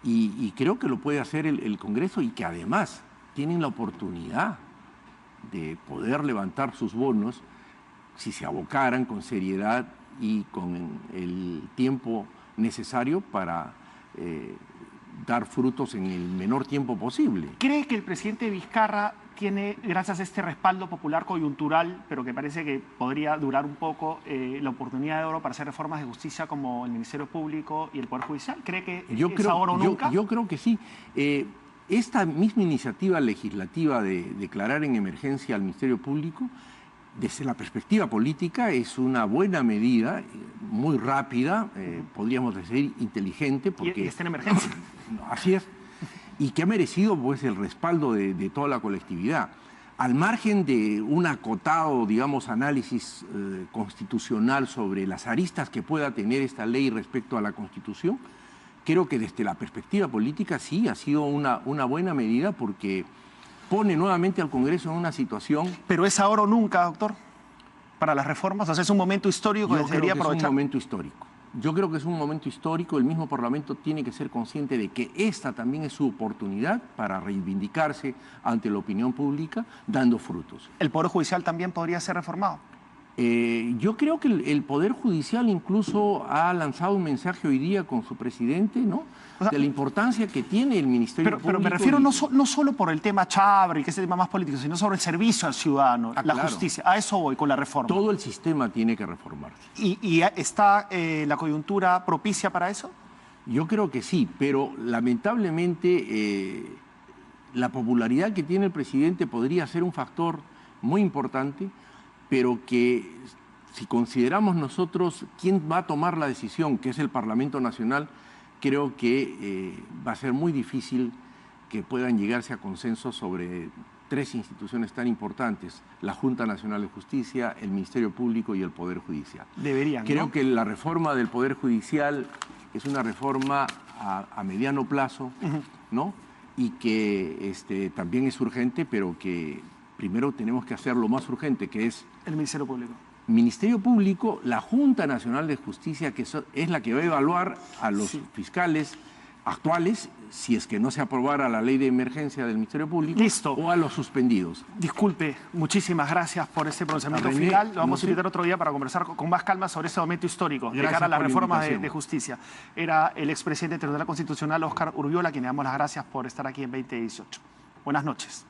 y creo que lo puede hacer el Congreso, y que además tienen la oportunidad de poder levantar sus bonos si se abocaran con seriedad y con el tiempo necesario para dar frutos en el menor tiempo posible. ¿Cree que el presidente Vizcarra tiene, gracias a este respaldo popular coyuntural, pero que parece que podría durar un poco, la oportunidad de oro para hacer reformas de justicia como el Ministerio Público y el Poder Judicial? ¿Cree que es ahora o nunca? Yo creo que sí. Esta misma iniciativa legislativa de declarar en emergencia al Ministerio Público, desde la perspectiva política, es una buena medida, muy rápida, podríamos decir inteligente. Porque, y está en emergencia. Así es. Y que ha merecido pues el respaldo de toda la colectividad. Al margen de un acotado, digamos, análisis constitucional sobre las aristas que pueda tener esta ley respecto a la Constitución, creo que desde la perspectiva política sí ha sido una buena medida porque pone nuevamente al Congreso en una situación... ¿Pero es ahora o nunca, doctor, para las reformas? O sea, es un momento histórico que se debería aprovechar. Es un momento histórico. Yo creo que es un momento histórico. El mismo Parlamento tiene que ser consciente de que esta también es su oportunidad para reivindicarse ante la opinión pública, dando frutos. ¿El Poder Judicial también podría ser reformado? Yo creo que el Poder Judicial incluso ha lanzado un mensaje hoy día con su presidente, ¿no? O sea, de la importancia que tiene el Ministerio Público. Pero me refiero no solo por el tema Chávez y que es el tema más político, sino sobre el servicio al ciudadano, la justicia. A eso voy con la reforma. Todo el sistema tiene que reformarse. ¿Y está la coyuntura propicia para eso? Yo creo que sí, pero lamentablemente la popularidad que tiene el presidente podría ser un factor muy importante, pero que si consideramos nosotros quién va a tomar la decisión, que es el Parlamento Nacional, creo que va a ser muy difícil que puedan llegarse a consensos sobre tres instituciones tan importantes: la Junta Nacional de Justicia, el Ministerio Público y el Poder Judicial. Deberían, Creo ¿no? que la reforma del Poder Judicial es una reforma a mediano plazo, ¿no? Y que también es urgente, pero que primero tenemos que hacer lo más urgente, que es... El Ministerio Público. Ministerio Público, la Junta Nacional de Justicia, que es la que va a evaluar a los fiscales actuales, si es que no se aprobara la ley de emergencia del Ministerio Público. Listo. O a los suspendidos. Disculpe, muchísimas gracias por este pronunciamiento René, final. Lo vamos a invitar otro día para conversar con más calma sobre este momento histórico de cara a las reformas de justicia. Era el expresidente del Tribunal Constitucional, Óscar Urbiola, a quien le damos las gracias por estar aquí en 2018. Buenas noches.